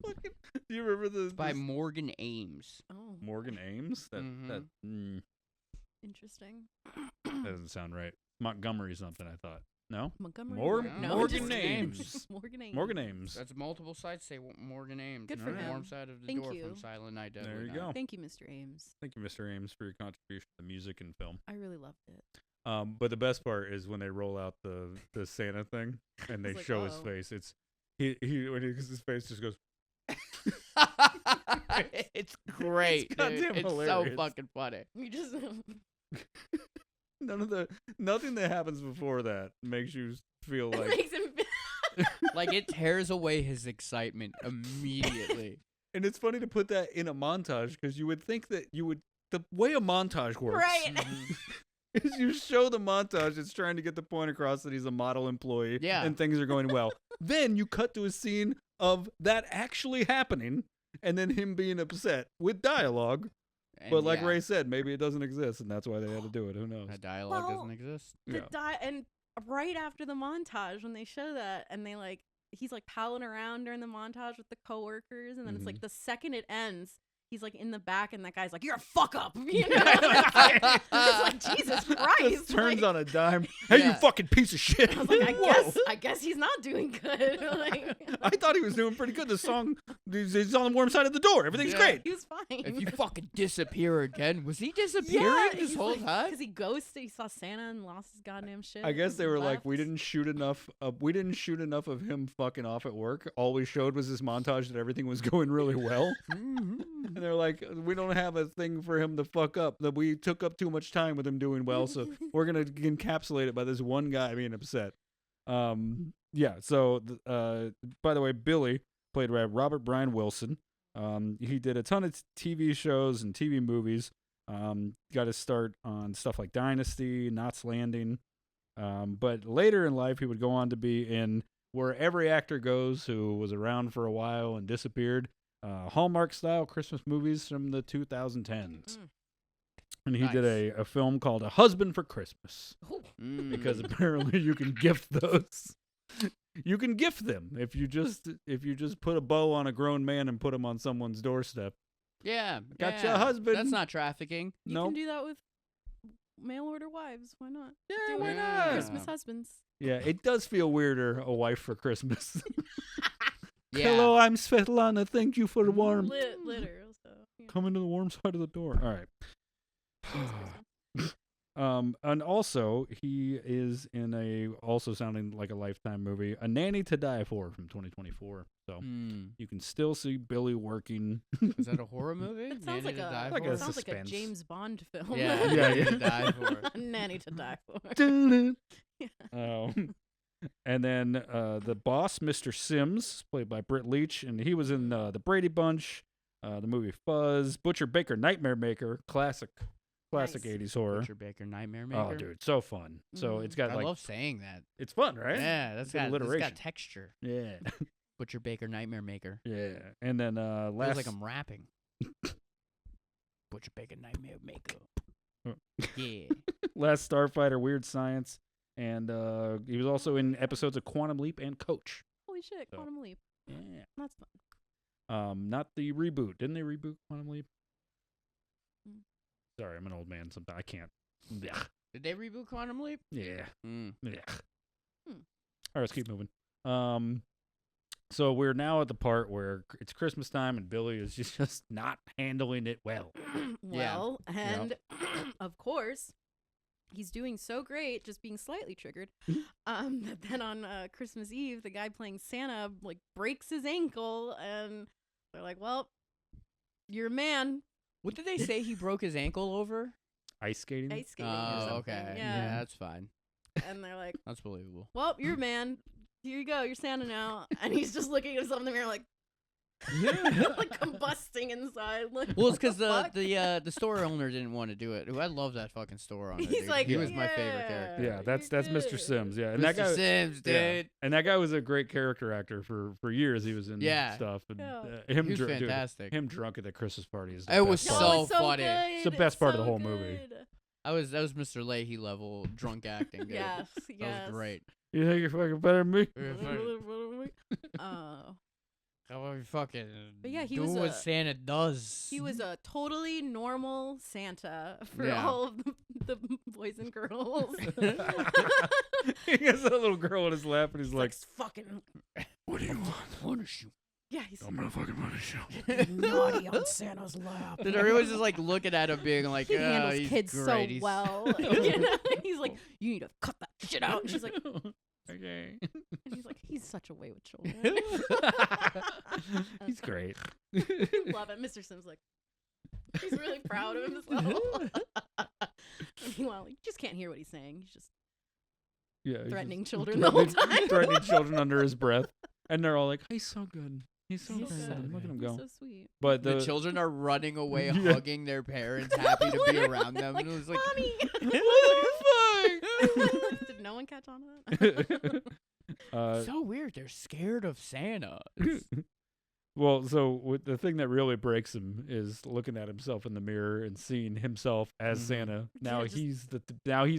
fucking- do you remember the By this- Morgan Ames. Oh, Morgan Ames? That interesting. doesn't sound right. Montgomery something, I thought. No? Montgomery. Morgan Morgan just- Ames. Morgan Ames. Morgan Ames. That's multiple sites say Morgan Ames. Good for Warm him. Side of the Thank Door you. from Silent Night. There Deadly you Night. go. Thank you, Mr. Ames. Thank you, Mr. Ames, for your contribution to music and film. I really loved it. But the best part is when they roll out the Santa thing and they It's like, show his oh. face. It's he when his face just goes. It's great. It's dude. goddamn It's so hilarious. fucking funny. You just Nothing that happens before that makes you feel it like. makes him. Like it tears away his excitement immediately. And it's funny to put that in a montage because you would think that the way a montage works Right. is you show the montage. It's trying to get the point across that he's a model employee Yeah. and things are going well. Then you cut to a scene of that actually happening and then him being upset with dialogue. But like Ray said, maybe it doesn't exist, and that's why they had to do it. Who knows? That dialogue Well, doesn't exist. And right after the montage, when they show that, and they like, he's like palling around during the montage with the coworkers, and then it's like the second it ends, he's like in the back, and that guy's like, "You're a fuck up," you know? It's like Jesus Christ! Just turns like, on a dime. Hey, you Yeah. fucking piece of shit! I was like, Whoa. I guess he's not doing good. Like, I thought he was doing pretty good. The song, he's on the warm side of the door. Everything's Yeah. great. he was fine. If you fucking disappear again, was he disappearing this whole time? Because he ghosted, he saw Santa and lost his goddamn shit. I guess they and were like, we left. didn't shoot enough. We didn't shoot enough of him fucking off at work. All we showed was this montage that everything was going really well. And they're like, we don't have a thing for him to fuck up. That we took up too much time with him doing well, so we're gonna encapsulate it by this one guy being upset. Yeah. So, by the way, Billy played by Robert Brian Wilson. He did a ton of TV shows and TV movies. Got his start on stuff like Dynasty, Knots Landing. But later in life, he would go on to be in Where Every Actor Goes, who was around for a while and disappeared. Hallmark-style Christmas movies from the 2010s. And he did a film called A Husband for Christmas. Because apparently you can gift those. You can gift them if you just put a bow on a grown man and put him on someone's doorstep. Yeah. Got yeah. your husband. That's not trafficking. You Nope. can do that with mail order wives. Why not? Yeah, Do why it. not? Christmas husbands. Yeah, it does feel weirder, a wife for Christmas. Yeah. Hello, I'm Svetlana. Thank you for the warmth. Litter. So, yeah. Come into the warm side of the door. All right. And also he is in also sounding like a Lifetime movie, A Nanny to Die For from 2024. So you can still see Billy working. Is that a horror movie? It sounds Nanny to Die like For? a sounds like a suspense. James Bond film. Yeah, Yeah, Nanny yeah. to Die For. A nanny to die for. And then the boss, Mr. Sims, played by Britt Leach, and he was in the Brady Bunch, the movie Fuzz, Butcher Baker, Nightmare Maker, classic Nice. 80s horror. Butcher Baker, Nightmare Maker. Oh, dude, so fun. So it's got I like love saying that. it's fun, right? Yeah, that's It's got got alliteration. texture. Yeah, Butcher Baker, Nightmare Maker. yeah. And then Feels last like I'm rapping. Butcher Baker, Nightmare Maker. Yeah. Last Starfighter, Weird Science, and he was also in episodes of Quantum Leap and Coach. Holy shit, So. Quantum Leap. Yeah. That's fun. Not the reboot. Didn't they reboot Quantum Leap? Mm. Sorry, I'm an old man. Sometimes I can't. Blech. Did they reboot Quantum Leap? Yeah. Mm. Blech. Hmm. All right, let's keep moving. So we're now at the part where it's Christmas time and Billy is just not handling it well. Well, and of course, he's doing so great, just being slightly triggered. That then on Christmas Eve, the guy playing Santa like breaks his ankle, and they're like, "Well, you're a man." What did they say he broke his ankle over? Ice skating. Ice skating or Oh, something. okay. Yeah. That's fine. And they're like, That's believable. "Well, you're a man. Here you go. You're Santa now." And he's just looking at himself in the mirror like, like combusting inside. Like, Well, it's what because fuck? the store owner didn't want to do it. I love that fucking store owner. He's dude. like, he was my favorite character. Yeah, that's you're Mr. good. Sims. Yeah, and Mr. that guy. Sims, dude. Yeah. And that guy was a great character actor for years. He was in Yeah. stuff. And Yeah. him, He was dude, fantastic. him drunk at the Christmas party is the It was best No, part. so it's funny. good. It's the best part of the so whole movie. good. That was Mr. Leahy level drunk acting. Dude. Yes, That yes. was great. You think you're fucking better than me? Oh. How about you fucking But yeah, he do was what a- Santa does? He was a totally normal Santa for Yeah. all of the boys and girls. He has a little girl in his lap, and he's He's like, fucking. "What do you want? punish you. Yeah, he's I'm gonna fucking punish you." naughty on Santa's lap. And everyone's just like looking at him, being like, He "Oh, handles he's kids great. so He's- well. You know? He's like, "You need to cut that shit out." And she's like, "Okay." and he's like, "He's such a way with children." He's great. Love it. Mr. Sims like, he's really proud of himself. Meanwhile, you just can't hear what he's saying. He's just Yeah, he's threatening just children the whole threatening- time. threatening children under his breath, and they're all like, "He's so good. He's so He's good. so Look at him He's go. so sweet. But The children are running away, Yeah. hugging their parents, happy to be around them. Like, And it was like, Mommy! Did no one catch on to that? so weird. They're scared of Santa. Well, so with the thing that really breaks him is looking at himself in the mirror and seeing himself as Mhm. Santa. Now Yeah, just- he's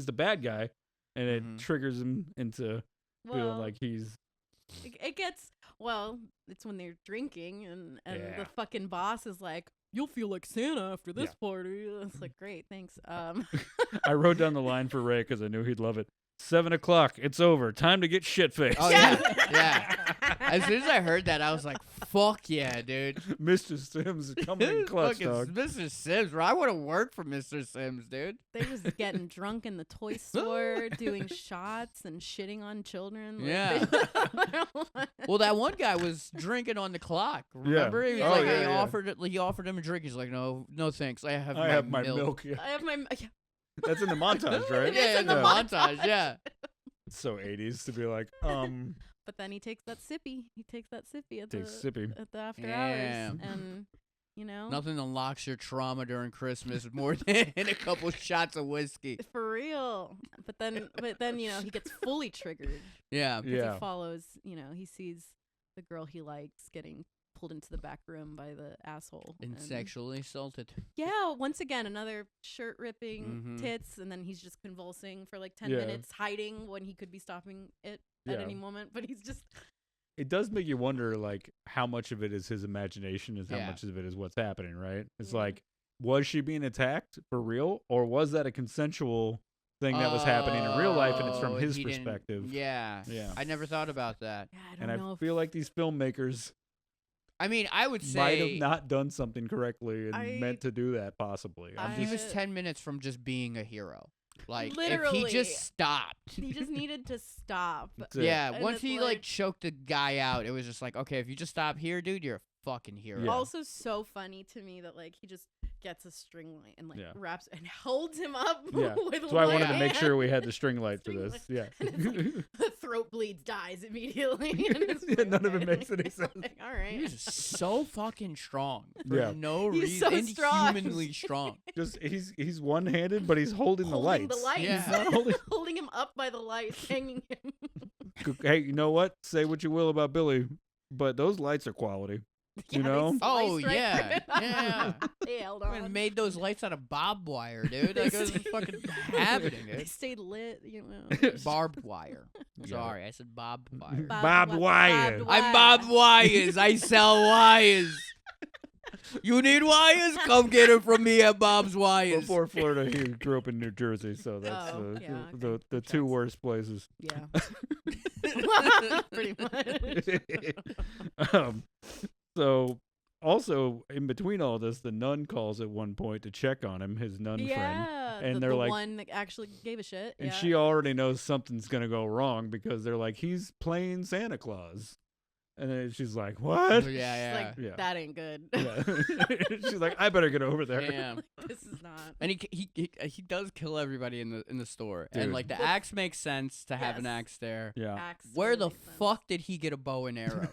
the bad guy, and it Mhm. triggers him into feeling Well, like he's it gets, well, it's when they're drinking and Yeah. the fucking boss is like, you'll feel like Santa after this Yeah. party. It's like, great, thanks. I wrote down the line for Ray because I knew he'd love it. 7:00, it's over. Time to get shit faced. Oh, yeah. Yeah. As soon as I heard that, I was like, fuck yeah, dude. Mr. Sims is coming in clutch, Fucking dog. Mr. Sims, bro. I want to work for Mr. Sims, dude. They was getting drunk in the toy store, doing shots and shitting on children. Like, Yeah. they- Well, that one guy was drinking on the clock. Remember? He was Oh, like, yeah, he yeah. offered him a drink. He's like, no, thanks. I have my milk. Yeah. I have my. That's in the montage, right? Yeah, in the montage. Yeah. It's so 80s to be like, But then he takes that sippy. He takes that sippy at takes the sippy. at the after Yeah. hours, and you know, Nothing unlocks your trauma during Christmas more than a couple shots of whiskey. for real. But then you know he gets fully triggered. Yeah. 'Cause Yeah. he follows. You know, he sees the girl he likes getting pulled into the back room by the asshole And sexually assaulted. Yeah, once again, another shirt ripping Mhm. tits, and then he's just convulsing for like 10 Yeah. minutes, hiding when he could be stopping it at Yeah. any moment. But he's just It does make you wonder, like, how much of it is his imagination and how Yeah. much of it is what's happening, right? It's Yeah. like, was she being attacked for real, or was that a consensual thing that was happening in real life, and it's from Oh, his he didn't- perspective? Yeah. Yeah. I never thought about that. yeah, I don't And know. I if feel like these filmmakers I mean, I would might say have not done something correctly and I- meant to do that, possibly. I'm he just- was 10 minutes from just being a hero. Like, if Literally. he just stopped. he just needed to stop. That's it. Yeah, And once it's he like choked the guy out, it was just like, okay, if you just stop here, dude, you're a fucking hero. Yeah. Also, so funny to me that like he just gets a string light and like Yeah. wraps and holds him up. Yeah. with That's why I one wanted to make sure hand. we had the string light for String this. light. Yeah. And it's like, the throat bleeds, dies immediately. And it's Yeah, like, none of it okay, makes any like, sense. All right. He's so fucking strong for Yeah. no He's reason. so And strong. humanly strong. Just he's one-handed, but he's holding the Holding lights. the lights. Yeah. He's not holding. Holding him up by the lights, hanging him. Hey, you know what? Say what you will about Billy, but those lights are quality. You Yeah, they know? Oh, sliced right yeah, through it. yeah. They held I on. made those lights out of barbed wire, dude. Like, it was fucking happening, They dude. stayed lit, you know. Barbed wire. Yeah. Sorry, I said barbed wire. Barbed wire. Barbed I'm barbed wires. I sell wires. You need wires? Come get it from me at Bob's Wires. Before Florida, he grew up in New Jersey, so that's Oh, yeah, the okay. the two worst places. Yeah. Pretty much. So also in between all this, the nun calls at one point to check on him, his nun friend, Yeah. and the, they're the like, one that actually gave a shit. and yeah. she already knows something's gonna go wrong because they're like, he's playing Santa Claus, and then she's like, what? Yeah, yeah. Like, Yeah. that ain't good. Yeah. She's like, I better get over there. Yeah. This is not. And he does kill everybody in the store. Dude. And like the axe makes sense to have an Yes. axe there. Yeah. Axe Where the makes sense. fuck did he get a bow and arrow?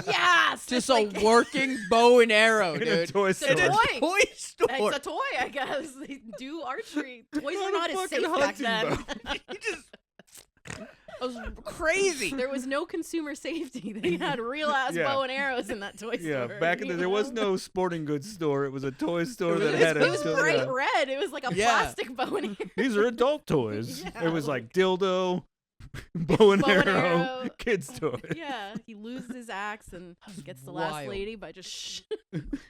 Yes! Just it's a like, working bow and arrow, In a dude. toy It's store. a toy. Toy store. It's a toy, I guess. They do archery. Toys Not were a not as fucking safe back hunting then. He just that was crazy. There was no consumer safety. They had real ass Yeah. bow and arrows in that toy Yeah, store. back in the you there was know? no sporting goods store. It was a toy store It that was- had It was a bright yeah. red. It was like a Yeah. plastic bow and arrow. These are adult toys. Yeah, It was like like- bow and Bow and arrow, arrow. kids toy. Yeah, he loses his axe and gets the wild. last lady by just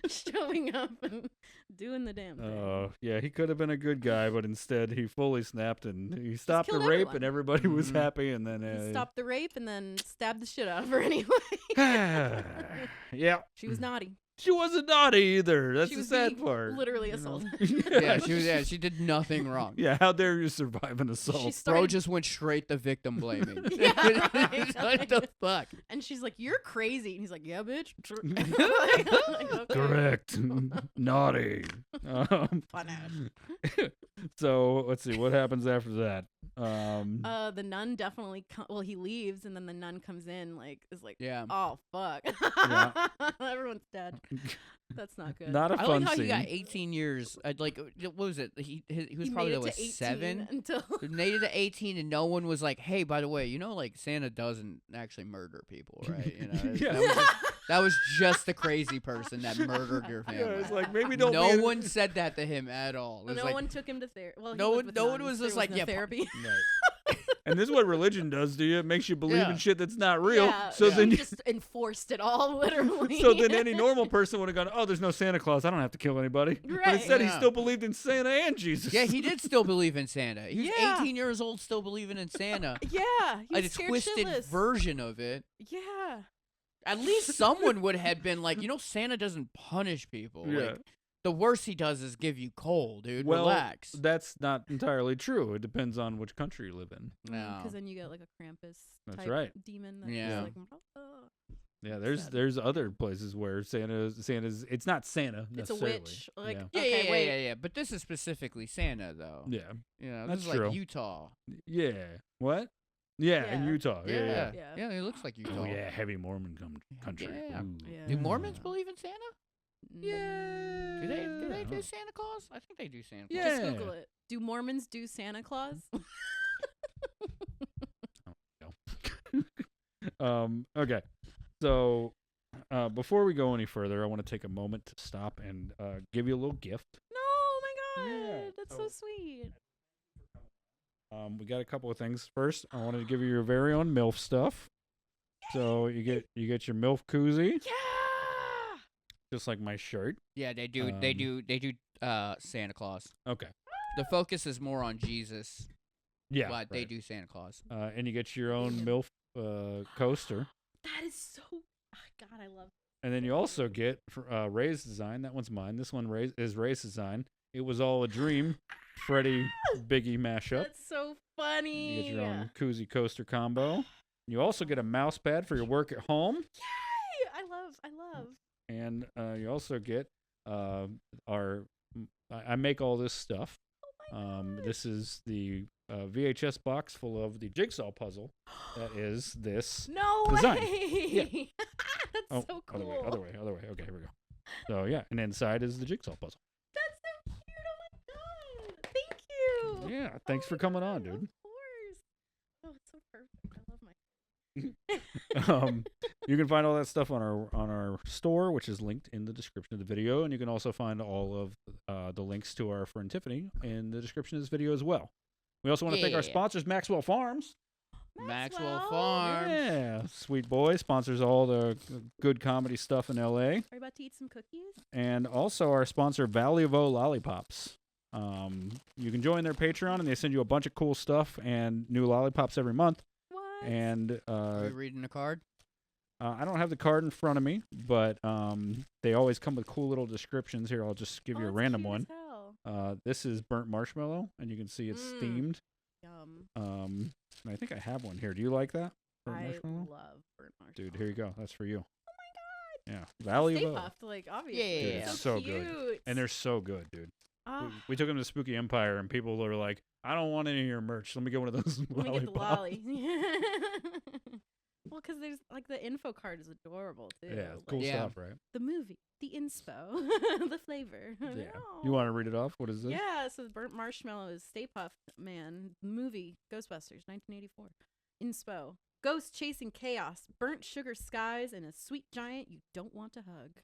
showing up and doing the damn thing. Yeah, he could have been a good guy, but instead he fully snapped and he stopped the killed rape, everyone. and everybody was Mhm. happy. And then He stopped the rape and then stabbed the shit out of her anyway. yeah, She was naughty. she wasn't naughty either. That's She the was sad being part. literally you know? assaulted. Yeah, she did nothing wrong. Yeah, how dare you survive an She assault? Bro started, just went straight to victim blaming. Yeah, What the fuck? and she's like, "You're crazy," and he's like, "Yeah, bitch." Like, okay. Correct. Naughty. Fun ass. So let's see what happens after that. The nun definitely. He leaves, and then the nun comes in. Is like, Yeah. oh fuck, Yeah. everyone's dead. That's not good. Not a I fun like how scene. he got 18 years. What was it? He was He probably made it like to 18 7. until Made it to 18, and no one was like, "Hey, by the way, like Santa doesn't actually murder people, right?" Yeah. That was just the crazy person that murdered your family. Yeah, it's like maybe don't. No be one said that to him at all. It was no like, one took him to therapy. Well, no one was just like, no yeah, therapy. Right. And this is what religion does to you. It makes you believe Yeah. in shit that's not real. Yeah, So yeah. then he you, just enforced it all, literally. so then any normal person would have gone, oh, there's no Santa Claus. I don't have to kill anybody. But Right. instead, he Yeah. still believed in Santa and Jesus. yeah, he did still believe in Santa. He was Yeah. 18 years old, still believing in Santa. Yeah, he A was scared twisted shitless. version of it. Yeah. At least someone would have been like, Santa doesn't punish people. Yeah. Like, the worst he does is give you coal, dude. Well, Relax. that's not entirely true. It depends on which country you live in. No. Because then you get like a Krampus That's type right. demon. That's Yeah. Just like, oh. Yeah, Sad. there's other places where Santa's. It's not Santa It's a necessarily. witch. Like, yeah. Yeah, okay, wait. yeah. But this is specifically Santa, though. Yeah. This That's is like true. Utah. Yeah. What? Yeah, in Yeah. Utah. Yeah. Yeah. It looks like Utah. Oh yeah, heavy Mormon country. Yeah. Ooh. Yeah. Do Mormons believe in Santa? Yeah. Do they do Santa Claus? I think they do Santa Claus. Yeah. Just Google it. Do Mormons do Santa Claus? Okay. So, before we go any further, I want to take a moment to stop and give you a little gift. No, oh my god. Yeah. That's so sweet. We got a couple of things. First, I wanted to give you your very own MILF stuff. So you get your MILF koozie, Yeah. just like my shirt. Yeah, they do. They do. Santa Claus. Okay. The focus is more on Jesus, Yeah. but they right. do Santa Claus. And you get your own MILF coaster. That is so. Oh, god, I love. And then you also get Ray's design. That one's mine. This one is Ray's design. It was all a dream. Freddie Biggie mashup. That's so funny. You get your own koozie coaster combo. You also get a mouse pad for your work at home. Yay! I love. And you also get I make all this stuff. This is the VHS box full of the jigsaw puzzle. That is this. No design. way. Yeah. That's so cool. Other way. Okay, here we go. So yeah, and inside is the jigsaw puzzle. That's so cute. Oh my god. Thank you. Yeah, thanks for coming on, dude. Of course. Oh, it's so perfect. I love my. You can find all that stuff on our store, which is linked in the description of the video, and you can also find all of the links to our friend Tiffany in the description of this video as well. We also want to thank our Yeah. sponsors, Maxwell Farms. Maxwell Farms. Yeah, sweet boy, sponsors all the good comedy stuff in LA, Are you about to eat some cookies? and also our sponsor, Valley of Oh Lollipops. You can join their Patreon, and they send you a bunch of cool stuff and new lollipops every month. What? And Are you reading the card? I don't have the card in front of me, but they always come with cool little descriptions. Here, I'll just give you a that's random cute one. as hell. This is burnt marshmallow, and you can see it's steamed. Yum. And I think I have one here. Do you like that? Burnt I marshmallow? love burnt marshmallow. Dude, here you go. That's for you. Oh my god. Yeah, Valley Stay of O. puffed, like obviously. Yeah, Dude, it's so so good. cute. And they're so good, dude. Ah, We took them to Spooky Empire, and people were like, I don't want any of your merch. Let me get one of those let me get the lollipops." lolly. Well, because there's like the info card is adorable too. Yeah, Like, cool Yeah. stuff, right? The movie, the inspo, the flavor. Yeah. Oh. You want to read it off? What is this? Yeah, so the burnt marshmallow is Stay Puft Man. Movie, Ghostbusters, 1984. Inspo. Ghost chasing chaos, burnt sugar skies, and a sweet giant you don't want to hug.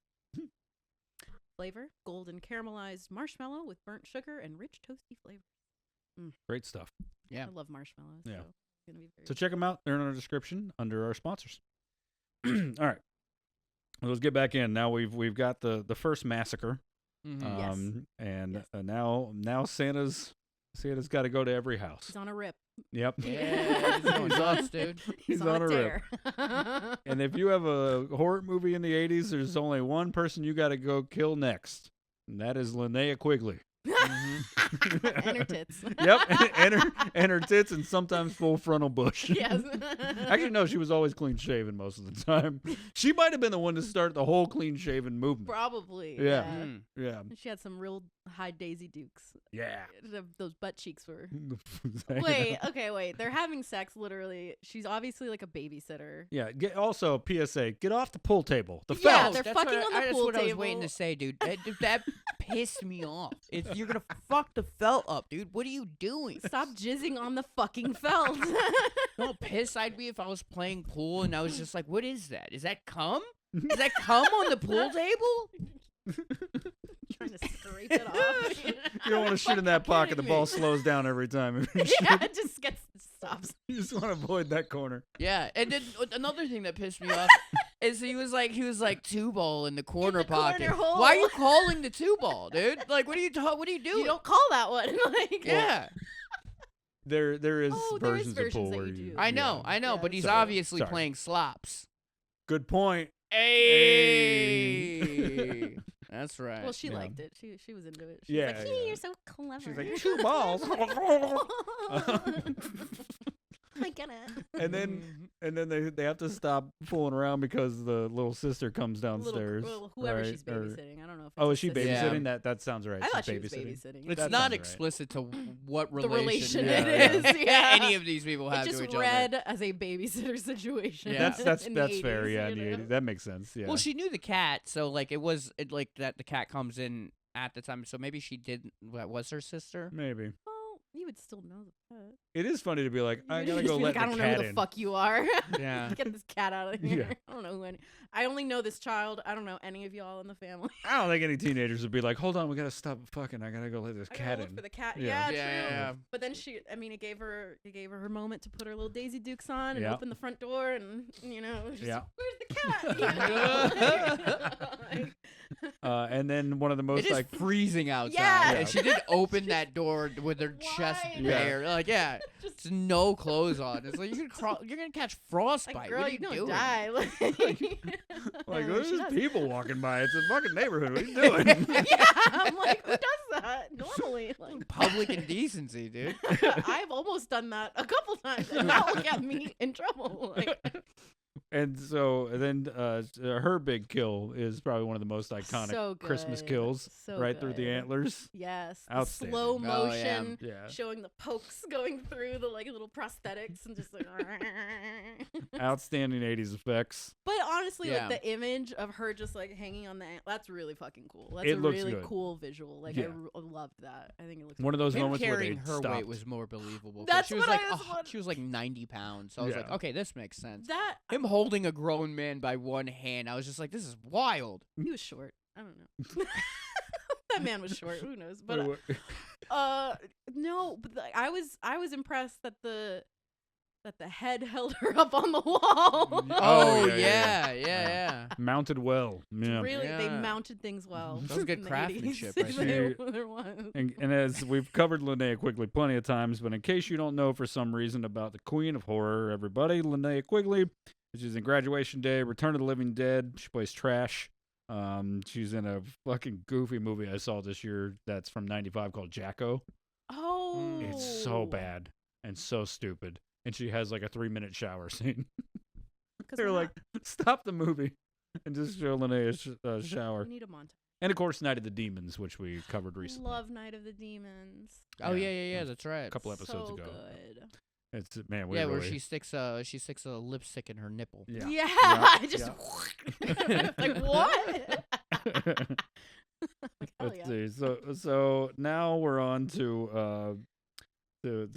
Flavor, golden caramelized marshmallow with burnt sugar and rich toasty flavor. Great stuff. Yeah. I love marshmallows. Yeah. So it's gonna be very So check them out. They're in our description under our sponsors. All right. Well, let's get back in. Now we've got the first massacre. Mhm. Yes. And Yes. now Santa's got to go to every house. He's on a rip. Yep. Yeah, he's going nuts, dude. He's on a rip. And if you have a horror movie in the 80s, there's only one person you got to go kill next, and that is Linnea Quigley. And her tits. Yep, and her tits, and sometimes full frontal bush. Yes. Actually, no, she was always clean shaven most of the time. She might have been the one to start the whole clean shaven movement. Probably. Yeah. Mm. Yeah. She had some real hide Daisy Dukes. Yeah. Those butt cheeks were. Wait, they're having sex literally. She's obviously like a babysitter. Yeah. Also, PSA: get off the pool table. The Yeah, felt. they're That's fucking what on the that's pool what I was table. waiting to say, dude. That pissed me off. You're gonna fuck the felt up, dude. What are you doing? Stop jizzing on the fucking felt. How pissed I'd be if I was playing pool and I was just like, "What is that? Is that cum? Is that cum on the pool table?" Trying to scrape it off. You don't want to shoot in that pocket. The ball slows down every time. Yeah, it just stops. You just want to avoid that corner. Yeah, and then another thing that pissed me off is he was like two ball in the corner the pocket. corner hole. Why are you calling the two ball, dude? Like, what are you doing? You don't call that one. Like, Yeah, There is there is versions of pool versions that where you you. do. I know, Yeah. but he's Sorry, obviously sorry. playing slops. Good point. Hey, that's right. Well, she Yeah. liked it. She was into it. She Yeah, was like, yeah. you're so clever. She's like 2 balls. I get it. and then they have to stop fooling around because the little sister comes downstairs. Whoever right? she's Or- babysitting. I don't know if it's Oh, a is she sister. babysitting? That sounds right. I thought She's she was babysitting. babysitting. It's That not sounds right. explicit to what The relation Yeah, it is. Yeah. any of these people have It just to each other. read as a babysitter situation. Yeah. That's in the fair. 80s, Yeah, you in the know? 80s. That makes sense. Yeah. Well, she knew the cat, so like like that the cat comes in at the time, so maybe she did. That was her sister. Maybe. Well, you would still know the pet. It is funny to be like, I You'd gotta just go be let like, I the don't know cat who the in. fuck you are. Yeah. Get this cat out of here. Yeah. I don't know who any. I only know this child. I don't know any of y'all in the family. I don't think any teenagers would be like, hold on, we gotta stop fucking. I gotta go let this I cat gotta look in. for the cat. Yeah. Yeah, true. But then it gave her her moment to put her little Daisy Dukes on and Yeah. open the front door and just, Yeah. where's the cat? You know? Like, And then one of the most It is like freezing outside, Yeah. and she did open that door with her chest Why? Yeah. bare. Like, yeah, just just no clothes on. It's like you're gonna catch frostbite. like, girl, what are you're you gonna doing? die. like She there's does- people walking by. It's a fucking neighborhood. What are you doing? Yeah, I'm like, who does that normally? Like, Public indecency, dude. I've almost done that a couple times, and that will get me in trouble. Like, And so then her big kill is probably one of the most iconic so Christmas good. kills, So right through the good. antlers. Yes, the Outstanding. slow Oh, yeah. motion, Yeah, showing the pokes going through the like little prosthetics and just like. outstanding 80s effects. Oh, But honestly, Yeah. like the image of her just like hanging on that's really fucking cool. That's It a looks really good. cool visual. Like Yeah. I loved that. I think it looks One of those Him moments where they carrying her stopped. weight was more believable. 'cause That's she was what like I was wondering. she was like 90 pounds. So I was like, Yeah. okay, this makes sense. that Him holding a grown man by one hand, I was just like, this is wild. he was short. I don't know. That man was short. Who knows? But Wait, what- no. But I was impressed that the head held her up on the wall. Oh, yeah, yeah. yeah. mounted well. Yeah. Really, they Yeah. mounted things well. That was good in the craftsmanship 80s. right there. There was. And as we've covered Linnea Quigley plenty of times, but in case you don't know for some reason about the Queen of Horror, everybody, Linnea Quigley, she's in Graduation Day, Return of the Living Dead. She plays Trash. She's in a fucking goofy movie I saw this year that's from '95 called Jacko. Oh, It's so bad and so stupid. And she has like a 3-minute shower scene. 'Cause They're we're like, stop the movie and just show Linnea's not- shower. we need a montage. And of course, Night of the Demons, which we covered recently. Love Night of the Demons. Oh Yeah. yeah, that's right. A couple episodes so ago. Good. It's man, we Yeah, where really, she sticks a lipstick in her nipple. yeah. Yeah, Yeah, I just yeah. like what? Like, hell Let's yeah. see. So now we're on to let's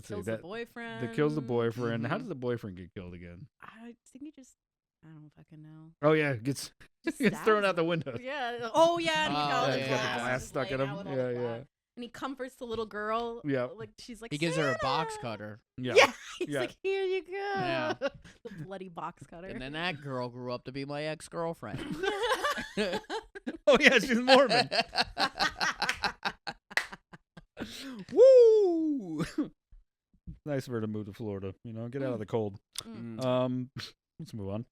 see Kills the that boyfriend. the kills the boyfriend. How Mhm. does the boyfriend get killed again? I think he just. I don't fucking know. Oh yeah, gets Just gets thrown stabs out the him. window. Yeah. Oh yeah. And he's Oh, got all yeah, the he's got the glass, glass just stuck in laying him. out with all the Yeah, yeah. glass. And he comforts the little girl. Yeah. Like she's like. He gives her a box "Santa." cutter, Yeah. Yeah. He's Yeah. like, here you go. Yeah. The bloody box cutter. and then that girl grew up to be my ex-girlfriend. Oh yeah, she's Mormon. Woo! Nice of her to move to Florida. You know, get out of the cold. Mm. Let's move on.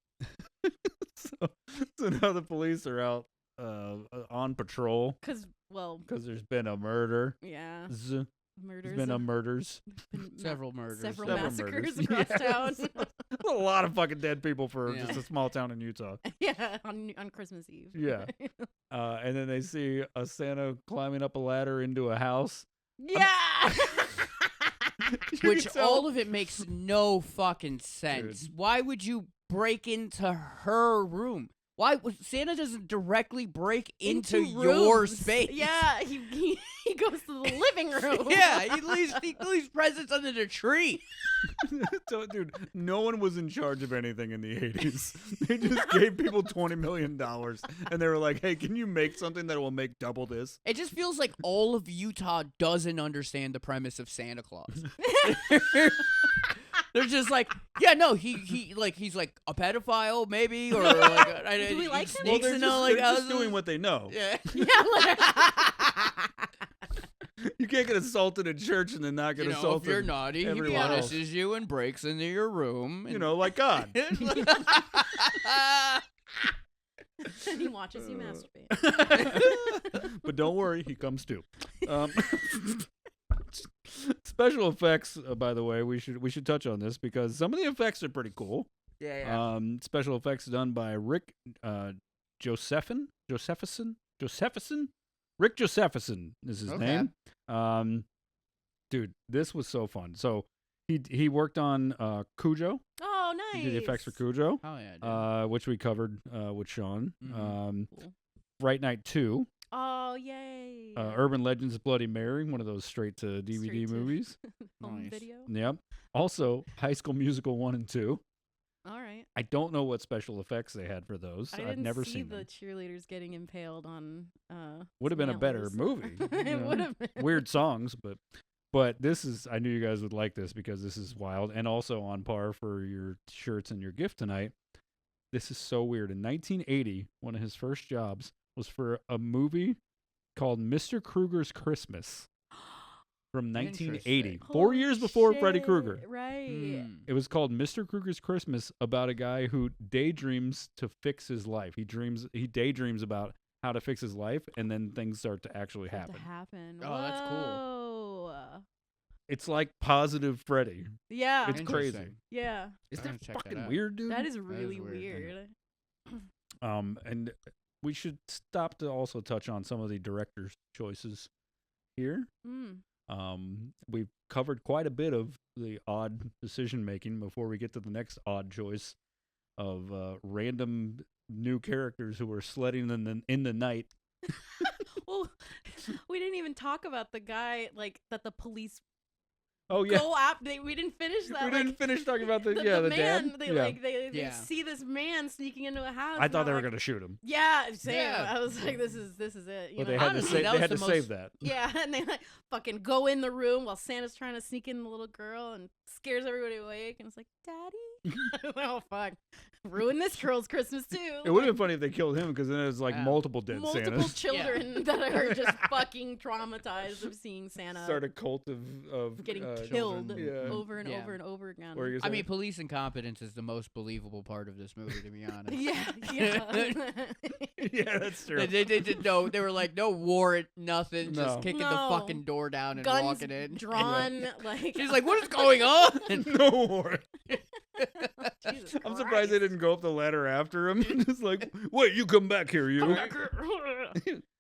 so now the police are out on patrol Cause well, because there's been a murder. yeah. Murders. There's been murders. Several murders. Several Several massacres murders. across Yes. town. A lot of fucking dead people for Yeah. just a small town in Utah. Yeah, on Christmas Eve. Yeah. And then they see a Santa climbing up a ladder into a house. Yeah. You Which can tell- all of it makes no fucking sense. Dude. Why would you break into her room? Why would Santa doesn't directly break into your rooms. space? Yeah, he goes to the living room. Yeah, he leaves presents under the tree. So, dude, no one was in charge of anything in the 80s. They just gave people $20 million. And they were like, hey, can you make something that will make double this? It just feels like all of Utah doesn't understand the premise of Santa Claus. They're just like, yeah, no, he's like a pedophile maybe, or like Do we he like him? Well, sneaks they're into, just, like, they're just houses. doing what they know. Yeah. Yeah, literally. You can't get assaulted in church and then not get You know, if assaulted. you're naughty, he everywhere else. punishes you and breaks into your room. You know, like God. And he watches you masturbate. But don't worry, he comes too. Special effects, by the way, we should touch on this because some of the effects are pretty cool. yeah. Special effects done by Rick Josephson. Rick Josephson is his Okay. name. Dude, this was so fun. So he worked on Cujo. Oh, nice. He did the effects for Cujo, Oh yeah. Dude. which we covered with Sean. Mhm. Cool. Fright Night 2. Oh, yay. Urban Legends of Bloody Mary, one of those straight to DVD Straight to movies. home Nice. video. Yep. Also, High School Musical 1 and 2. All right. I don't know what special effects they had for those. I I've didn't never see seen the them. cheerleaders getting impaled on. Would have been a better antlers. movie. you It know? would have been. Weird songs, but this is. I knew you guys would like this because this is wild and also on par for your shirts and your gift tonight. This is so weird. In 1980, one of his first jobs was for a movie called Mr. Krueger's Christmas from 1980, Interesting. 4 years Holy before Freddy shit, Krueger. Right. Hmm. It was called Mr. Krueger's Christmas, about a guy who daydreams to fix his life. He daydreams about how to fix his life, and then things start to actually Start happen. to happen. Oh, that's cool. Whoa. It's like positive Freddy. Yeah. It's crazy. Interesting. Yeah. Isn't I'm gonna that check that fucking out. weird, dude? That is really weird. weird. And we should stop to also touch on some of the director's choices here. Mm. We've covered quite a bit of the odd decision making before we get to the next odd choice of random new characters who are sledding in the night. Well, we didn't even talk about the guy like that the police Oh yeah, go after. We didn't finish that. we like, didn't finish talking about the man. dad. They yeah. they Yeah. see this man sneaking into a house. I and thought they I'm were like, gonna shoot him, Yeah, same. Yeah. I was like, this is it. You but know? they had honestly, to that they was had the to most- save that. Yeah, and they like fucking go in the room while Santa's trying to sneak in the little girl and scares everybody awake. And it's like, Daddy, oh fuck, ruin this girl's Christmas too. It would have been funny if they killed him because then there's like Yeah. multiple dead multiple Santas. children that are just fucking traumatized of seeing Santa Start a cult of getting children. killed Yeah. over and Yeah. over and over again. What were you I mean, saying? police incompetence is the most believable part of this movie, to be honest. yeah. Yeah, that's true. They did no. They were like, no warrant, nothing, No. just kicking No. the fucking door down and Guns walking in. drawn, like She's like, what is going on? No warrant. Jesus I'm surprised they Christ. didn't go up the ladder after him. Just like, wait, you come back here, you.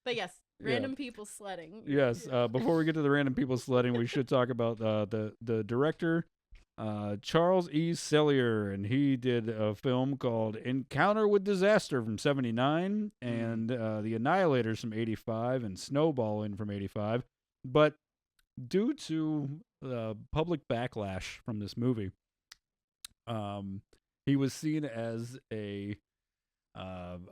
But yes, Yeah. random people sledding. Yes. Before we get to the random people sledding, we should talk about the director, Charles E. Sellier, and he did a film called Encounter with Disaster from '79, and The Annihilators from '85, and Snowballing from '85. But due to public backlash from this movie, he was seen as a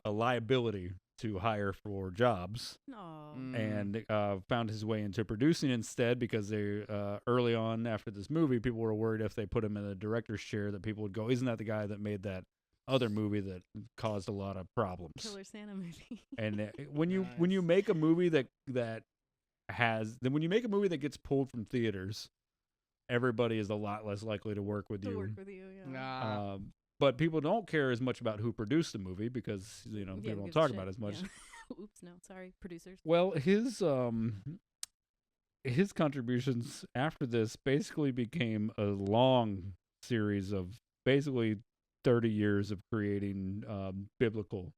liability to hire for jobs, Aw. and found his way into producing instead because they early on after this movie, people were worried if they put him in the director's chair that people would go, "Isn't that the guy that made that other movie that caused a lot of problems?" Killer Santa movie. And when you make a movie that when you make a movie that gets pulled from theaters, everybody is a lot less likely to work with to you. work with you, yeah. Nah. But people don't care as much about who produced the movie because Yeah, people who don't gives talk a about it shit, as much. yeah. Oops, no, sorry, producers. Well, his his contributions after this basically became a long series of basically 30 years of creating biblical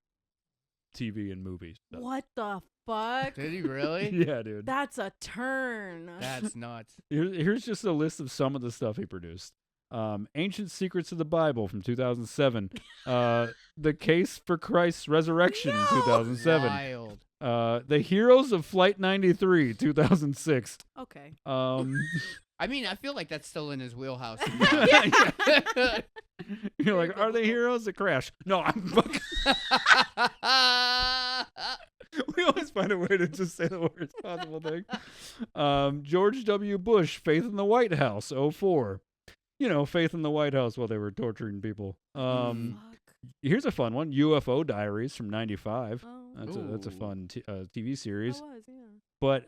TV and movies. What the fuck? Did he really? Yeah, dude. That's a turn. That's nuts. Here's just a list of some of the stuff he produced. Ancient Secrets of the Bible from 2007. The Case for Christ's Resurrection in 2007. Wild. The Heroes of Flight 93, 2006. Okay. I mean, I feel like that's still in his wheelhouse. You're like, are they heroes that crash? No, I'm fucking. We always find a way to just say the worst possible thing. George W. Bush, Faith in the White House, 04. Faith in the White House while they were torturing people. Fuck. Here's a fun one: UFO Diaries from '95. Oh. That's a Ooh. fun TV series. That was, yeah. But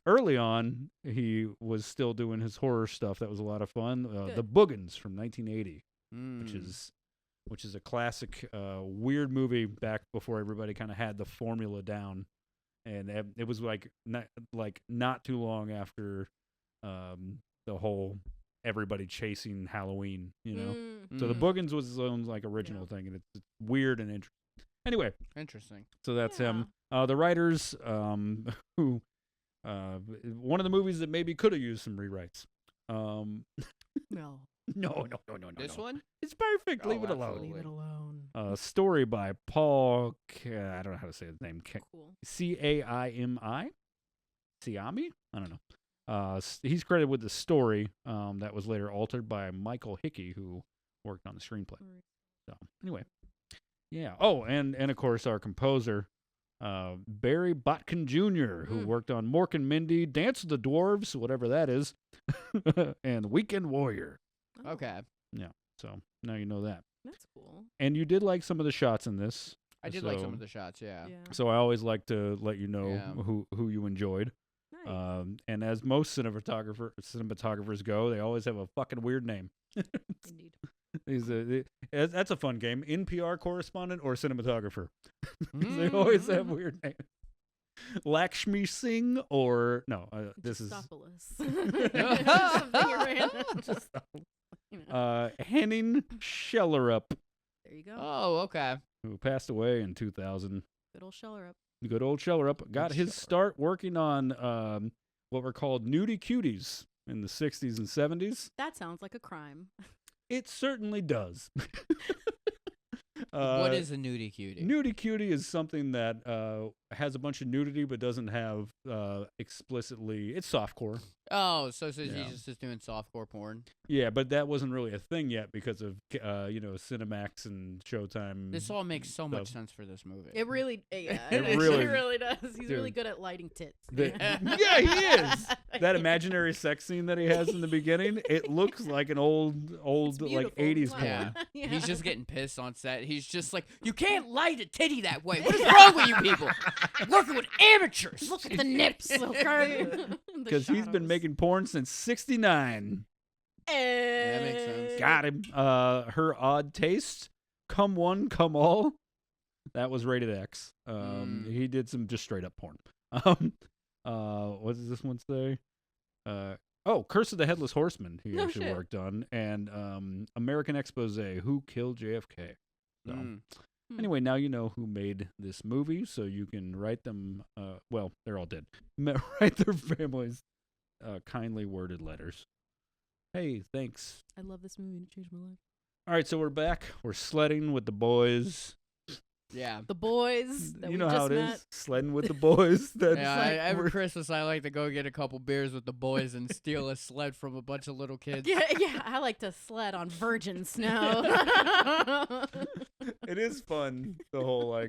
early on, he was still doing his horror stuff. That was a lot of fun. The Boogans from 1980, which is a classic weird movie back before everybody kind of had the formula down, and it was like not too long after the whole everybody chasing Halloween. So the Boogans was his own original thing, and it's weird and interesting. Anyway, Interesting. so that's him. The writers, who, one of the movies that maybe could have used some rewrites. No. No. This one? It's perfect. Oh, Leave it absolutely. alone. Leave it alone. Story by Paul. I don't know how to say his name. Cool. Caimi. Siami? I don't know. He's credited with the story. That was later altered by Michael Hickey, who worked on the screenplay. So anyway. Yeah. Oh, and of course our composer, Barry Botkin Jr., who worked on Mork and Mindy, Dance of the Dwarves, whatever that is, and Weekend Warrior. Oh, Okay. Yeah. So now you know that. That's cool. And you did like some of the shots in this. I did like some So- of the shots, yeah. So I always like to let you know Yeah. who you enjoyed. Nice. And as most cinematographers go, they always have a fucking weird name. Indeed. That's a fun game. NPR correspondent or cinematographer. They always have weird names. Lakshmi Singh or no, this is Something random. Just, Henning Schellerup, there you go. Oh, okay. who passed away in 2000. Good old Scheller up. Good old Schellerup got his Schellerup. start working on what were called nudie cuties in the 60s and 70s. That sounds like a crime. It certainly does. What is a nudie cutie? Nudie cutie is something that has a bunch of nudity but doesn't have explicitly. It's softcore. Oh, so Yeah. he's just doing softcore porn. Yeah, but that wasn't really a thing yet because of Cinemax and Showtime. This all makes so much stuff. sense for this movie. It really, yeah, It it really- really does. He's really dude. good at lighting tits. Yeah, he is. That imaginary sex scene that he has in the beginning, it looks like an old It's like beautiful. 80s Wow. porn. Yeah. He's just getting pissed on set. He's just like, you can't light a titty that way. What is wrong with you people? I'm working with amateurs. Look at the nips, okay? Because he's been making porn since '69. That makes sense. Got him. Her Odd Taste, Come One, Come All. That was rated X. He did some just straight up porn. What does this one say? Curse of the Headless Horseman. He No actually shit. worked on, and American Expose, Who Killed JFK. So anyway, now you know who made this movie, so you can write them. Well, they're all dead. Write their families kindly worded letters. Hey, thanks. I love this movie. It changed my life. All right, so we're back. We're sledding with the boys. Yeah. The boys that You we know just how it met. is, sledding with the boys. That's Yeah, like every we're- Christmas I like to go get a couple beers with the boys and steal a sled from a bunch of little kids. Yeah, I like to sled on virgin snow. It is fun. The whole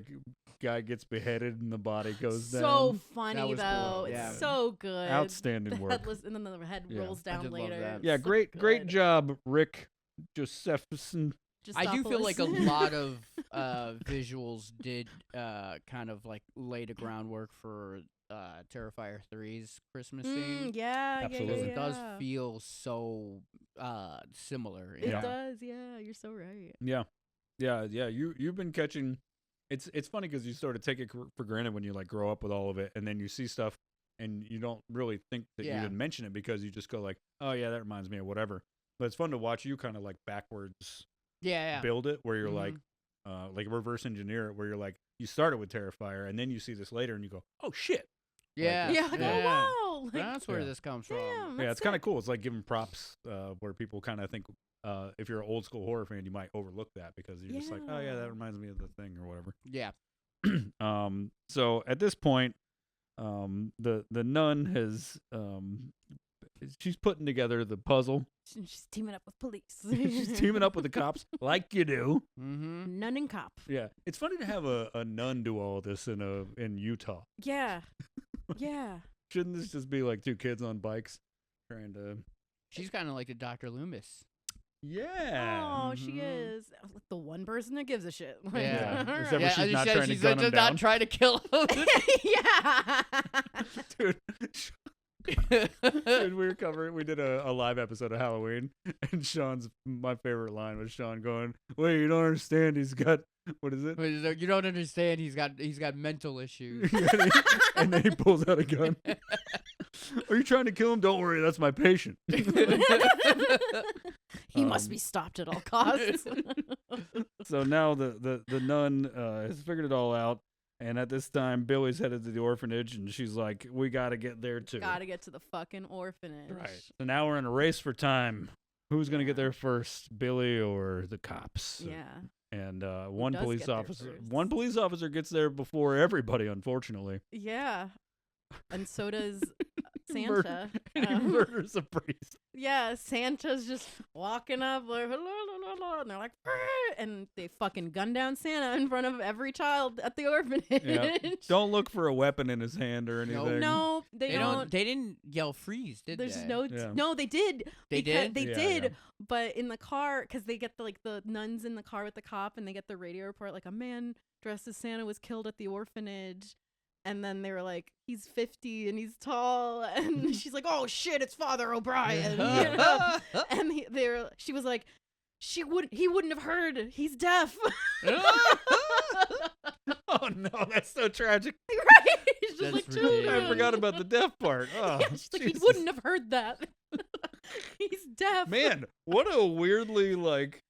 guy gets beheaded and the body goes down. So funny was though. cool, It's yeah. so good. Outstanding The work. headless, and then the head Yeah, rolls I down did love later. that. Yeah, It's so great good. job, Rick Josephson. I do feel like a Gistopolis. lot of visuals did kind of like lay the groundwork for Terrifier 3's Christmas scene. Yeah, Absolutely. Because yeah, it does yeah. feel so similar. It Yeah. does, yeah. You're so right. Yeah. You've been catching. It's funny because you sort of take it for granted when you grow up with all of it, and then you see stuff and you don't really think that you Yeah. even mention it because you just go like, oh yeah, that reminds me of whatever. But it's fun to watch you kind of like backwards Yeah. build it, where you're Mhm. like reverse engineer it, where you're like, you started with Terrifier, and then you see this later, and you go, oh shit. Yeah. Yeah, like, yeah. oh wow. Like, That's where Yeah. this comes from. damn, Yeah, that's it's kind of sick. cool. It's like giving props where people kind of think if you're an old school horror fan, you might overlook that because you're just like, oh yeah, that Yeah. reminds me of the thing or whatever. Yeah. So at this point, the nun has she's putting together the puzzle. She's teaming up with police. She's teaming up with the cops like you do. Mm-hmm. Nun and cop. Yeah, it's funny to have a nun do all this in Utah. Yeah. Yeah. Shouldn't this just be like two kids on bikes trying to? She's kind of like the Dr. Loomis. Yeah. Oh, she Mhm. is the one person that gives a shit. Like, Yeah. Yeah. all Except for Yeah, she's as you not said, trying to she's gun him just down. not trying to kill him. yeah. Dude, dude, we did a live episode of Halloween, and my favorite line was Sean going, "Wait, you don't understand? He's got what is it?" You don't understand. He's got mental issues. And then he pulls out a gun. Are you trying to kill him? Don't worry, that's my patient. He must be stopped at all costs. So now the nun has figured it all out, and at this time Billy's headed to the orphanage, and she's like, "We got to get there too." Gotta get to the fucking orphanage. Right. So now we're in a race for time. Who's gonna get Yeah. there first, Billy or the cops? Yeah. And one does police get there officer, first? one police officer gets there before everybody, unfortunately. Yeah. And so does Mur- Santa. And he murders a priest. Yeah, Santa's just walking up like, "Hello, la, la, la," and they're like, "Arr!" and they fucking gun down Santa in front of every child at the orphanage. Yeah. Don't look for a weapon in his hand or Nope. anything. No, they don't. They didn't yell freeze, did There's they? no, Yeah. no, they did. They did? They Yeah, did. yeah. But in the car, because they get the nuns in the car with the cop, and they get the radio report like a man dressed as Santa was killed at the orphanage. And then they were like, he's 50 and he's tall, and she's like, oh shit, it's Father O'Brien. You know? And she was like, he wouldn't have heard. He's deaf. Oh no, that's so tragic. Right? She's just That's like, ridiculous. children. I forgot about the deaf part. Oh, Yeah, she's like, he Jesus. wouldn't have heard that. He's deaf. Man, what a weirdly like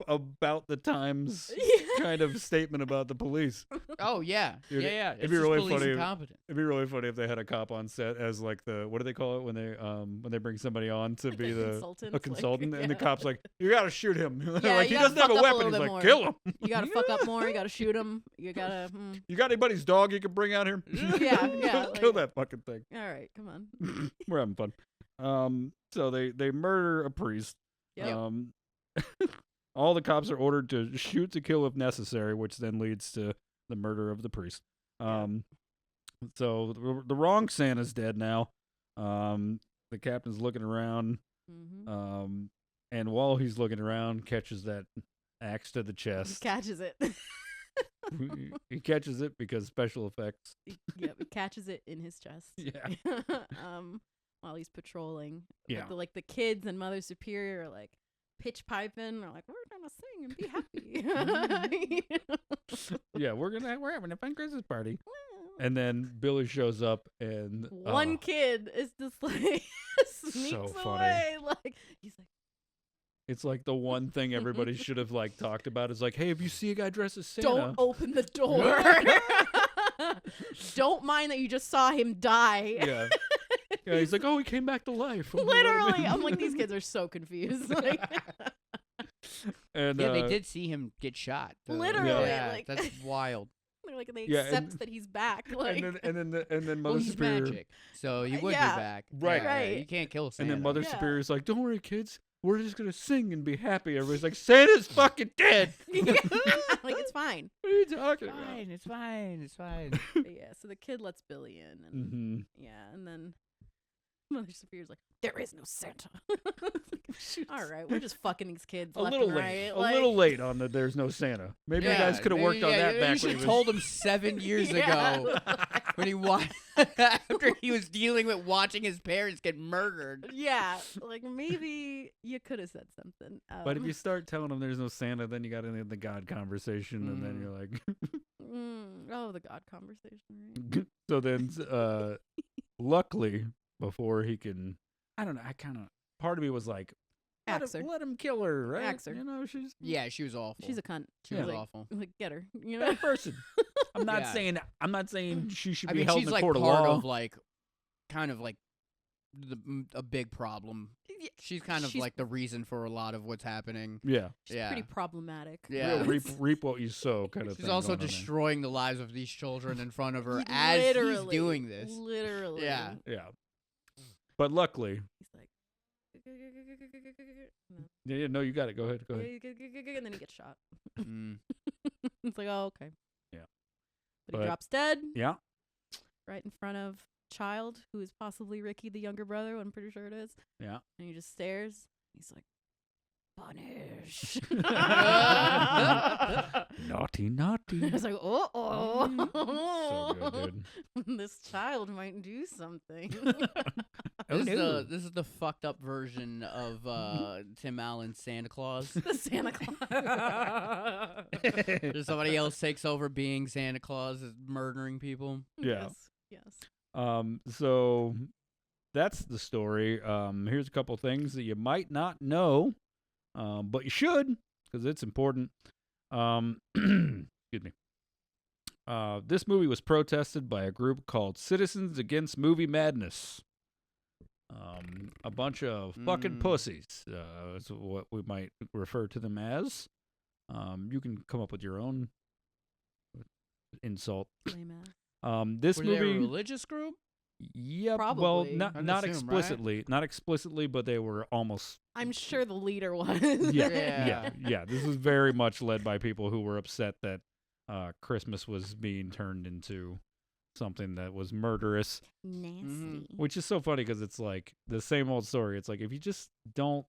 about the times Yeah. kind of statement about the police. Oh yeah, Dude, yeah. it'd It's be just really police funny if- incompetent. It'd be really funny if they had a cop on set as like what do they call it when they bring somebody on to Like be a the consultant, a like, consultant, and the yeah. cop's like, you gotta shoot him. Yeah, Like, he you gotta doesn't have a fuck up a weapon. little He's bit like, more. kill him. You gotta fuck up more. You gotta shoot him. You gotta. You got anybody's dog you can bring out here? Yeah, yeah, Kill like- that fucking thing. All right, come on. We're having fun. So they murder a priest. Yep. All the cops are ordered to shoot to kill if necessary, which then leads to the murder of the priest. So the wrong Santa's dead now. The captain's looking around, Mm-hmm. and while he's looking around, catches that axe to the He chest. catches it. He catches it because special effects. Yep, he catches it in his chest. Yeah. While he's patrolling. Yeah. But the kids and Mother Superior are like pitch piping. They're like, we're gonna sing and be happy. Yeah, we're having a fun Christmas party. And then Billy shows up, and One kid is just like sneaks So funny. away. Like he's like, it's like the one thing everybody should have like talked about is like, hey, if you see a guy dressed as Santa, don't open the door. Don't mind that you just saw him die. Yeah. Yeah, he's like, oh, he came back to life. I'm like, what do you Literally, mean? I'm like, these kids are so confused. Like, And Yeah, they did see him get shot. though. Literally, yeah, like- that's wild. they're like, they Yeah, accept and- that he's back. Like, and then Well, Mother he's Superior, magic, so he would yeah. be back. Right. Yeah, Right. You can't kill and Santa. then Mother Yeah. Superior's like, don't worry, kids, we're just gonna sing and be happy. Everybody's like, Santa's fucking dead. like it's fine. What are you talking about? Fine, it's fine, it's fine. But yeah, so the kid lets Billy in, and Mm-hmm. yeah, and then Mother Superior's like, there is no Santa. All right, we're just fucking these kids A left little and late. right. A like, little late on the "There's no Santa." Maybe you guys could have worked on that You back should when have he told him 7 years Yeah. ago when he after he was dealing with watching his parents get murdered. Yeah, like maybe you could have said something. But if you start telling them there's no Santa, then you got into the God conversation, and then Mm. you're like, oh, the God conversation. Right? so then luckily, before he can, I don't know. Part of me was like, Axe her. let him kill her, right? Axe her. You know, she's Yeah, she was awful. She's a cunt. She Yeah. was like, awful. Like, get her. You know? bad person. I'm not Yeah. saying she should I be mean, held she's in the like court part of law. of like, kind of like, a big problem. She's kind of She's- like the reason for a lot of what's happening. Yeah, She's Yeah. pretty problematic. Yeah. real reap what you sow kind of She's thing. also going on there. destroying the lives of these children in front of her He as he's literally- doing this. Literally. Yeah. Yeah, but luckily, He's like, yeah, no, you got it. Go ahead. and then he gets shot. Mm. It's like, oh, okay. Yeah. But But- he drops dead Yeah, right in front of child who is possibly Ricky, the younger brother. I'm pretty sure it is. yeah. And he just stares. He's like, punish. Naughty, naughty. It's like, So good, dude. this child might do something. Oh, no. This is the fucked up version of Tim Allen's Santa Claus. The Santa Claus. There's somebody else takes over being Santa Claus, is murdering people. Yeah. Yes. So that's the story. Here's a couple things that you might not know, but you should, because it's important. Excuse me. This movie was protested by a group called Citizens Against Movie Madness. A bunch of fucking pussies is what we might refer to them as. You can come up with your own insult. Lame ass. This Were they a movie, religious group? yeah, well, Probably. not I'd not assume, right? explicitly, not explicitly, but they were almost. I'm sure the leader was. Yeah. This was very much led by people who were upset that Christmas was being turned into something that was murderous, Nasty. which is so funny because it's like the same old story. It's like if you just don't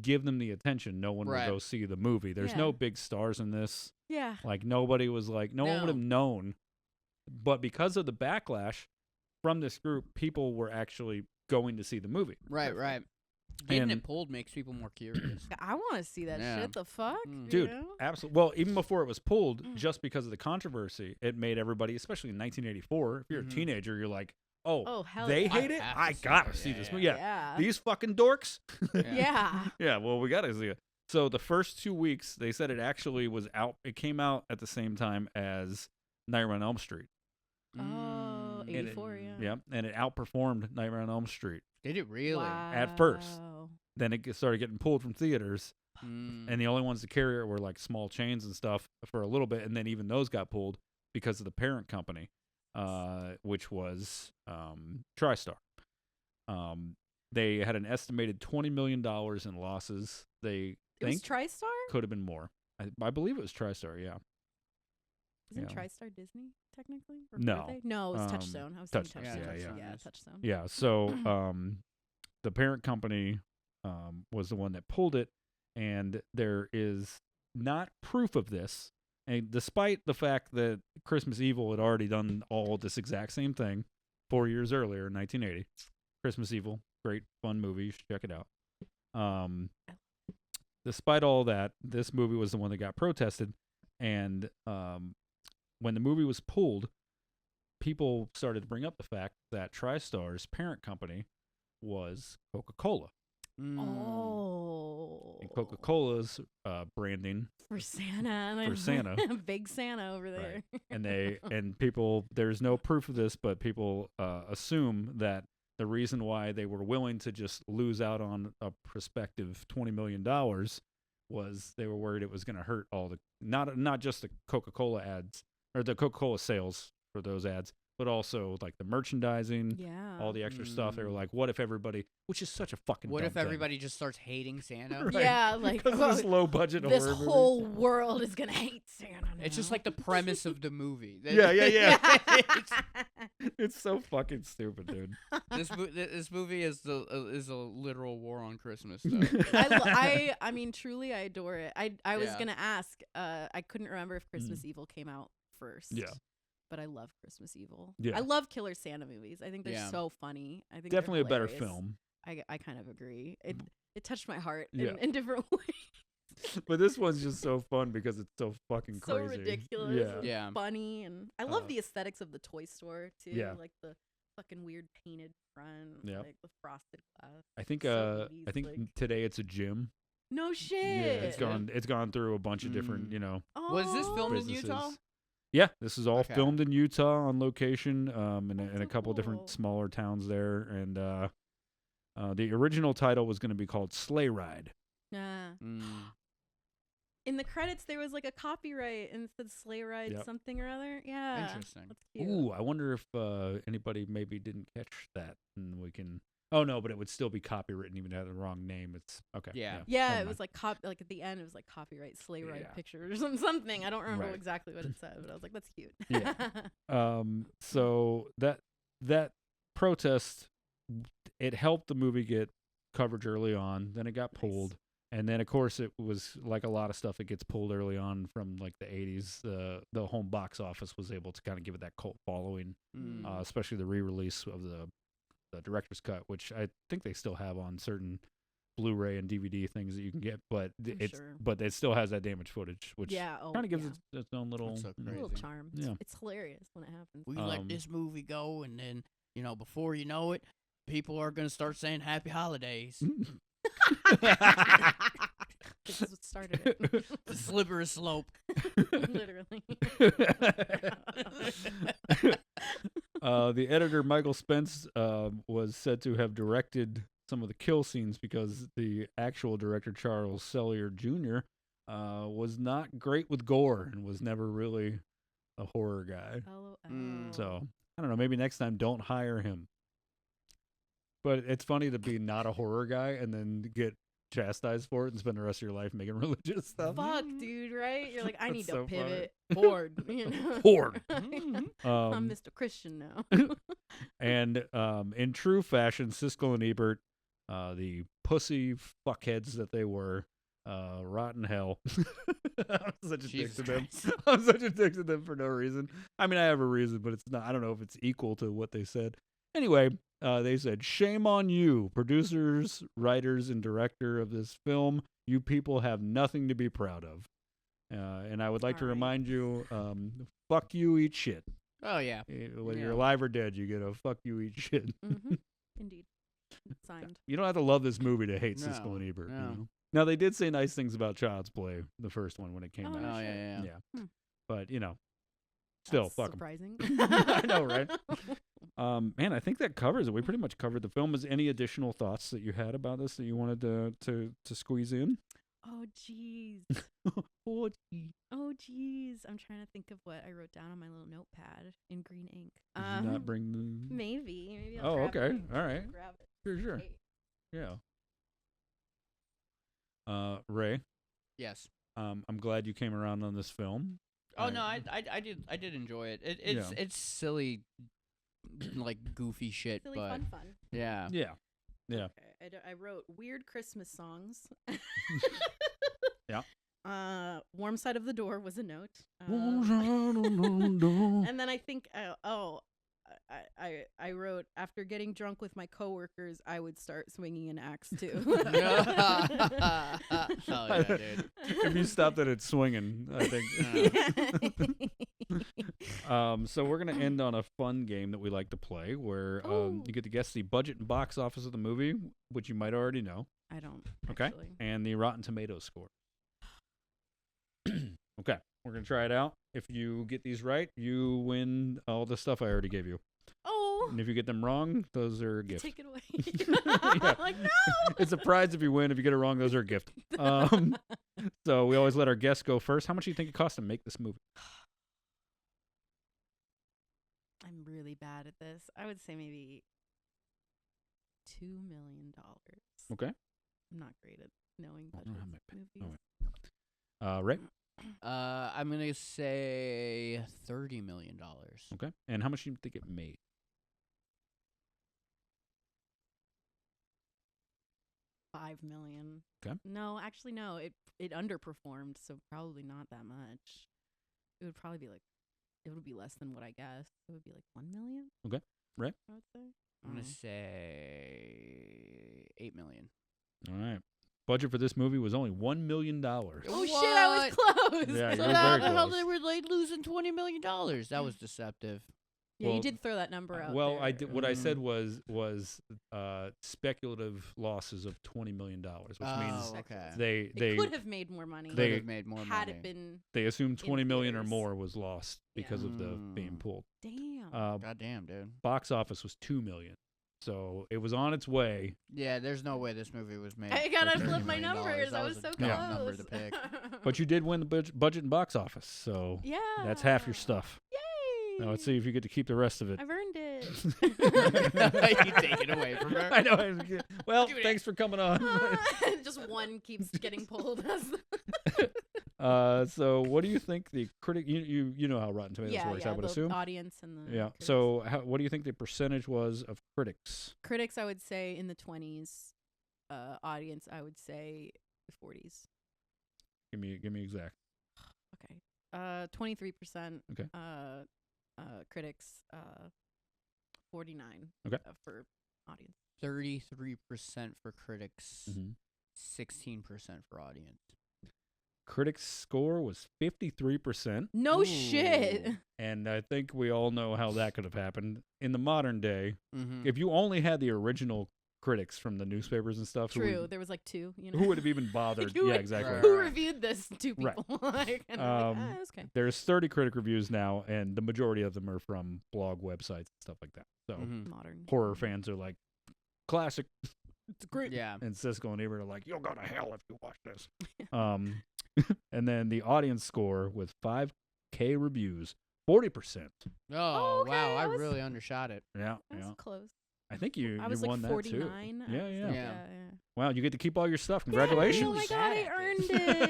give them the attention, no one Right. will go see the movie. There's Yeah. no big stars in this. Yeah. Like nobody was like, no one would No. have known. But because of the backlash from this group, people were actually going to see the movie. Right, right. Getting And- it pulled makes people more curious. I want to see that Yeah. shit. The fuck? Mm. Dude, You know? absolutely. Well, even before it was pulled, Mm. just because of the controversy, it made everybody, especially in 1984, if you're Mhm. a teenager, you're like, oh, Oh, hell they yeah. hate it? have to I see gotta it. see Yeah, this yeah. movie. Yeah. Yeah. These fucking dorks? Yeah. Yeah, well, we gotta see it. So the first 2 weeks, they said it actually was out. It came out at the same time as Nightmare on Elm Street. Oh, Mm. And it- 84, yeah. Yeah, and it outperformed Nightmare on Elm Street. Did it really? At first. Wow. Then it started getting pulled from theaters, Mm. and the only ones to carry it were like small chains and stuff for a little bit, and then even those got pulled because of the parent company, which was TriStar. They had an estimated $20 million in losses. They It was think TriStar? could have been more. I believe it was TriStar. Yeah. Isn't Yeah. TriStar Disney, technically? Or No. were they? No, it was Um, Touchstone. I was thinking Touchstone. Touchstone. Yeah, Yeah, Touchstone yeah, is. Touchstone. Yeah. So the parent company was the one that pulled it, and there is not proof of this. And despite the fact that Christmas Evil had already done all this exact same thing 4 years earlier, in 1980, Christmas Evil, great fun movie, you should check it out. Despite all that, this movie was the one that got protested, and when the movie was pulled, people started to bring up the fact that TriStar's parent company was Coca-Cola. Mm. Oh. And Coca-Cola's branding, For Santa. For Santa. Big Santa over there. Right. and people, there's no proof of this, but people assume that the reason why they were willing to just lose out on a prospective $20 million was they were worried it was going to hurt all the, not just the Coca-Cola ads, or the Coca-Cola sales for those ads, but also like the merchandising, Yeah. all the extra stuff. They were like, what if everybody, which is such a fucking What dumb if thing. everybody just starts hating Santa? Right. Yeah, like, because of this low budget this horror movie. whole world is gonna hate Santa now. It's just like the premise of the movie. Yeah. It's so fucking stupid, dude. This movie is a literal war on Christmas, though. I mean, truly, I adore it. I was Yeah. gonna ask. I couldn't remember if Christmas Evil came out first. Yeah. But I love Christmas Evil. Yeah. I love Killer Santa movies. I think they're Yeah. so funny. I think Definitely a they're better hilarious. film. I kind of agree. It touched my heart Yeah. in different ways. But this one's just so fun because it's so fucking So crazy. ridiculous. Yeah. And Yeah. funny, and I love Uh, the aesthetics of the toy store too. yeah. Like the fucking weird painted front, Yep. like the frosted glass. I think So I think 80s, like- today it's a gym. No shit. Yeah, it's gone through a bunch of different, Was this filmed in businesses. Utah? Yeah, this is all Okay. filmed in Utah on location, in That's a so couple cool. different smaller towns there. And the original title was going to be called Sleigh Ride. Yeah. Mm. In the credits, there was like a copyright and it said sleigh ride Yep. something or other. Yeah. Interesting. That's cute. Ooh, I wonder if anybody maybe didn't catch that, and we can. Oh no, but it would still be copywritten even if it had the wrong name. It's okay. Yeah. Yeah, never it mind. was like like at the end, it was like copyright sleigh ride Yeah. picture or something. I don't remember Right. exactly what it said, but I was like, that's cute. Yeah. So that protest, it helped the movie get coverage early on. Then it got Nice. pulled, and then of course it was like a lot of stuff that gets pulled early on from like the 80s. The home box office was able to kind of give it that cult following, Mm. especially the re-release of the director's cut, which I think they still have on certain Blu-ray and DVD things that you can get, but sure. but it still has that damaged footage, which Yeah. kind of gives yeah. its own little That's so a crazy. little charm. Yeah. It's hilarious when it happens. We let Um, this movie go, and then, before you know it, people are going to start saying happy holidays. This is what started it. The slippery slope. Literally. The editor Michael Spence was said to have directed some of the kill scenes because the actual director Charles Sellier Jr. Was not great with gore and was never really a horror guy. LOL. So I don't know. Maybe next time don't hire him. But it's funny to be not a horror guy and then get chastised for it and spend the rest of your life making religious stuff. Fuck, dude, right? You're like, I That's need so to funny. pivot. Bored. You know? Bored. I'm Um, Mr. Christian now. and in true fashion, Siskel and Ebert, the pussy fuckheads that they were, rotten hell. I'm such a dick Jesus to them. Christ. I'm such a dick to them for no reason. I mean, I have a reason, but it's not. I don't know if it's equal to what they said. Anyway, they said, "Shame on you, producers, writers, and director of this film. You people have nothing to be proud of." And I would like to All right. remind you, fuck you, eat shit. Oh, yeah. Whether you're Yeah. alive or dead, you get a fuck you, eat shit. hmm Indeed. Signed. You don't have to love this movie to hate No, Siskel and Ebert. You no. know? Now, they did say nice things about Child's Play, the first one, when it came Oh, out. no Oh, shit. yeah. Yeah. Hmm. But, still, That's fuck 'em. surprising. I know, right? Man, I think that covers it. We pretty much covered the film. Is any additional thoughts that you had about this that you wanted to squeeze in? Oh, jeez. Oh, gee. Oh, jeez. I'm trying to think of what I wrote down on my little notepad in green ink. Did you not bring the... Maybe. I'll Oh, grab okay. it. All right. Grab it. Sure. Wait. Yeah. Ray, Yes. I'm glad you came around on this film. Oh, no, I did enjoy it. It's silly, like, goofy shit, Silly but... fun. Yeah. Yeah. Yeah. Okay, I wrote weird Christmas songs. Yeah. Warm Side of the Door was a note. And And then I think, I wrote, after getting drunk with my coworkers, I would start swinging an axe too. Hell yeah, dude. if you stopped at it swinging, I think. So we're gonna end on a fun game that we like to play, where Ooh. you get to guess the budget and box office of the movie, which you might already know. I don't. Okay. Actually. And the Rotten Tomatoes score. Okay, we're gonna try it out. If you get these right, you win all the stuff I already gave you. Oh, And if you get them wrong, those are a gift. take it away. Yeah. Like, no. It's a prize if you win. If you get it wrong, those are a gift. So we always let our guests go first. How much do you think it cost to make this movie? I'm really bad at this. I would say maybe $2 million. Okay. I'm not great at knowing I don't budgets have my of pen. movies. Oh, Ray? I'm gonna say $30 million. Okay. And how much do you think it made? $5 million. Okay. No, actually, no. It underperformed, so probably not that much. It would probably be like, it would be less than what I guessed. It would be like 1 million. Okay. Ray? I would say. I'm gonna say $8 million. All right. Budget for this movie was only $1 million. Oh shit! I was close. Yeah, So you're how very the hell close. they were like losing $20 million? That was deceptive. Yeah, Well, you did throw that number out. Well, there. I did. What I said was speculative losses of $20 million, which means okay. They could have made more money. Could have made more had money. it been. they assumed 20 million or theaters. more was lost because of the being Mm. pulled. Damn. God damn, dude. Box office was 2 million, so it was on its way. Yeah, there's no way this movie was made. I for gotta $30 flip my million. numbers. That I was a so dumb close. number to pick. But you did win the budget and box office, so yeah. that's half your stuff. Yay! Now let's see if you get to keep the rest of it. I've earned it. You take it away from her. I know. Well, Do it. thanks for coming on. Just one keeps getting pulled. So what do you think the critic? You know how Rotten Tomatoes works, I would the assume. audience and the Yeah. critics. So what do you think the percentage was of critics? Critics, I would say in the 20s. Audience, I would say the 40s. Give me exact. Okay. 23%. Okay. Critics. 49. Okay. For audience. 33% for critics, Mm-hmm. 16% for audience. Critics' score was 53%, No Ooh. shit. and I think we all know how that could have happened in the modern day. Mm-hmm. If you only had the original critics from the newspapers and stuff, True. There was like two. You know. who would have even bothered? Who Yeah, would- exactly. Right. Who reviewed this? Two Right. people. Like, and I'm like, it's okay. There's 30 critic reviews now, and the majority of them are from blog websites and stuff like that. So Mm-hmm. Modern. horror fans are like, classic. It's great. Yeah. And Siskel and Ebert are like, you'll go to hell if you watch this. And then the audience score with 5K reviews, 40%. Oh, okay, wow. I I was- really undershot it. Yeah, That was yeah. close. I think you I was won like that too. 49. I Yeah, was yeah. like, Yeah. Wow, you get to keep all your stuff. Yay, Congratulations. Oh my Really god, I bad at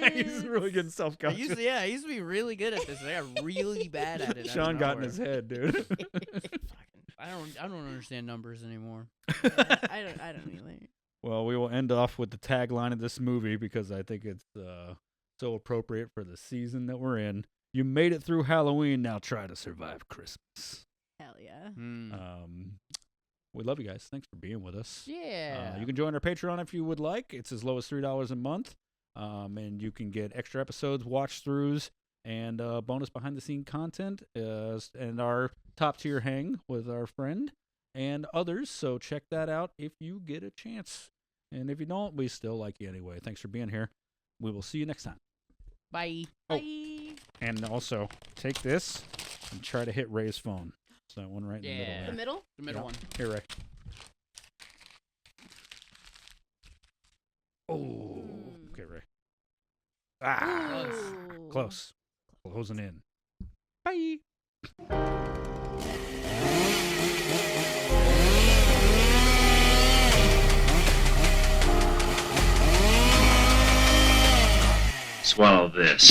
earned it. He's really getting I self-conscious. used to be really good at this. I got really bad at it. out of Sean got in nowhere. his head, dude. Fucking- I don't understand numbers anymore. I don't either. Well, we will end off with the tagline of this movie because I think it's so appropriate for the season that we're in. You made it through Halloween, now try to survive Christmas. Hell yeah. Hmm. We love you guys. Thanks for being with us. Yeah. You can join our Patreon if you would like. It's as low as $3 a month. And you can get extra episodes, watch-throughs, and bonus behind-the-scene content, and our top-tier hang with our friend and others. So check that out if you get a chance. And if you don't, we still like you anyway. Thanks for being here. We will see you next time. Bye. Oh. Bye. And also, take this and try to hit Ray's phone. It's that one right in the middle Yeah. The there. middle? The middle Yeah. one. Here, Ray. Oh. Mm. Okay, Ray. Ah. Ooh. Close. Closing in. Bye. Swallow this.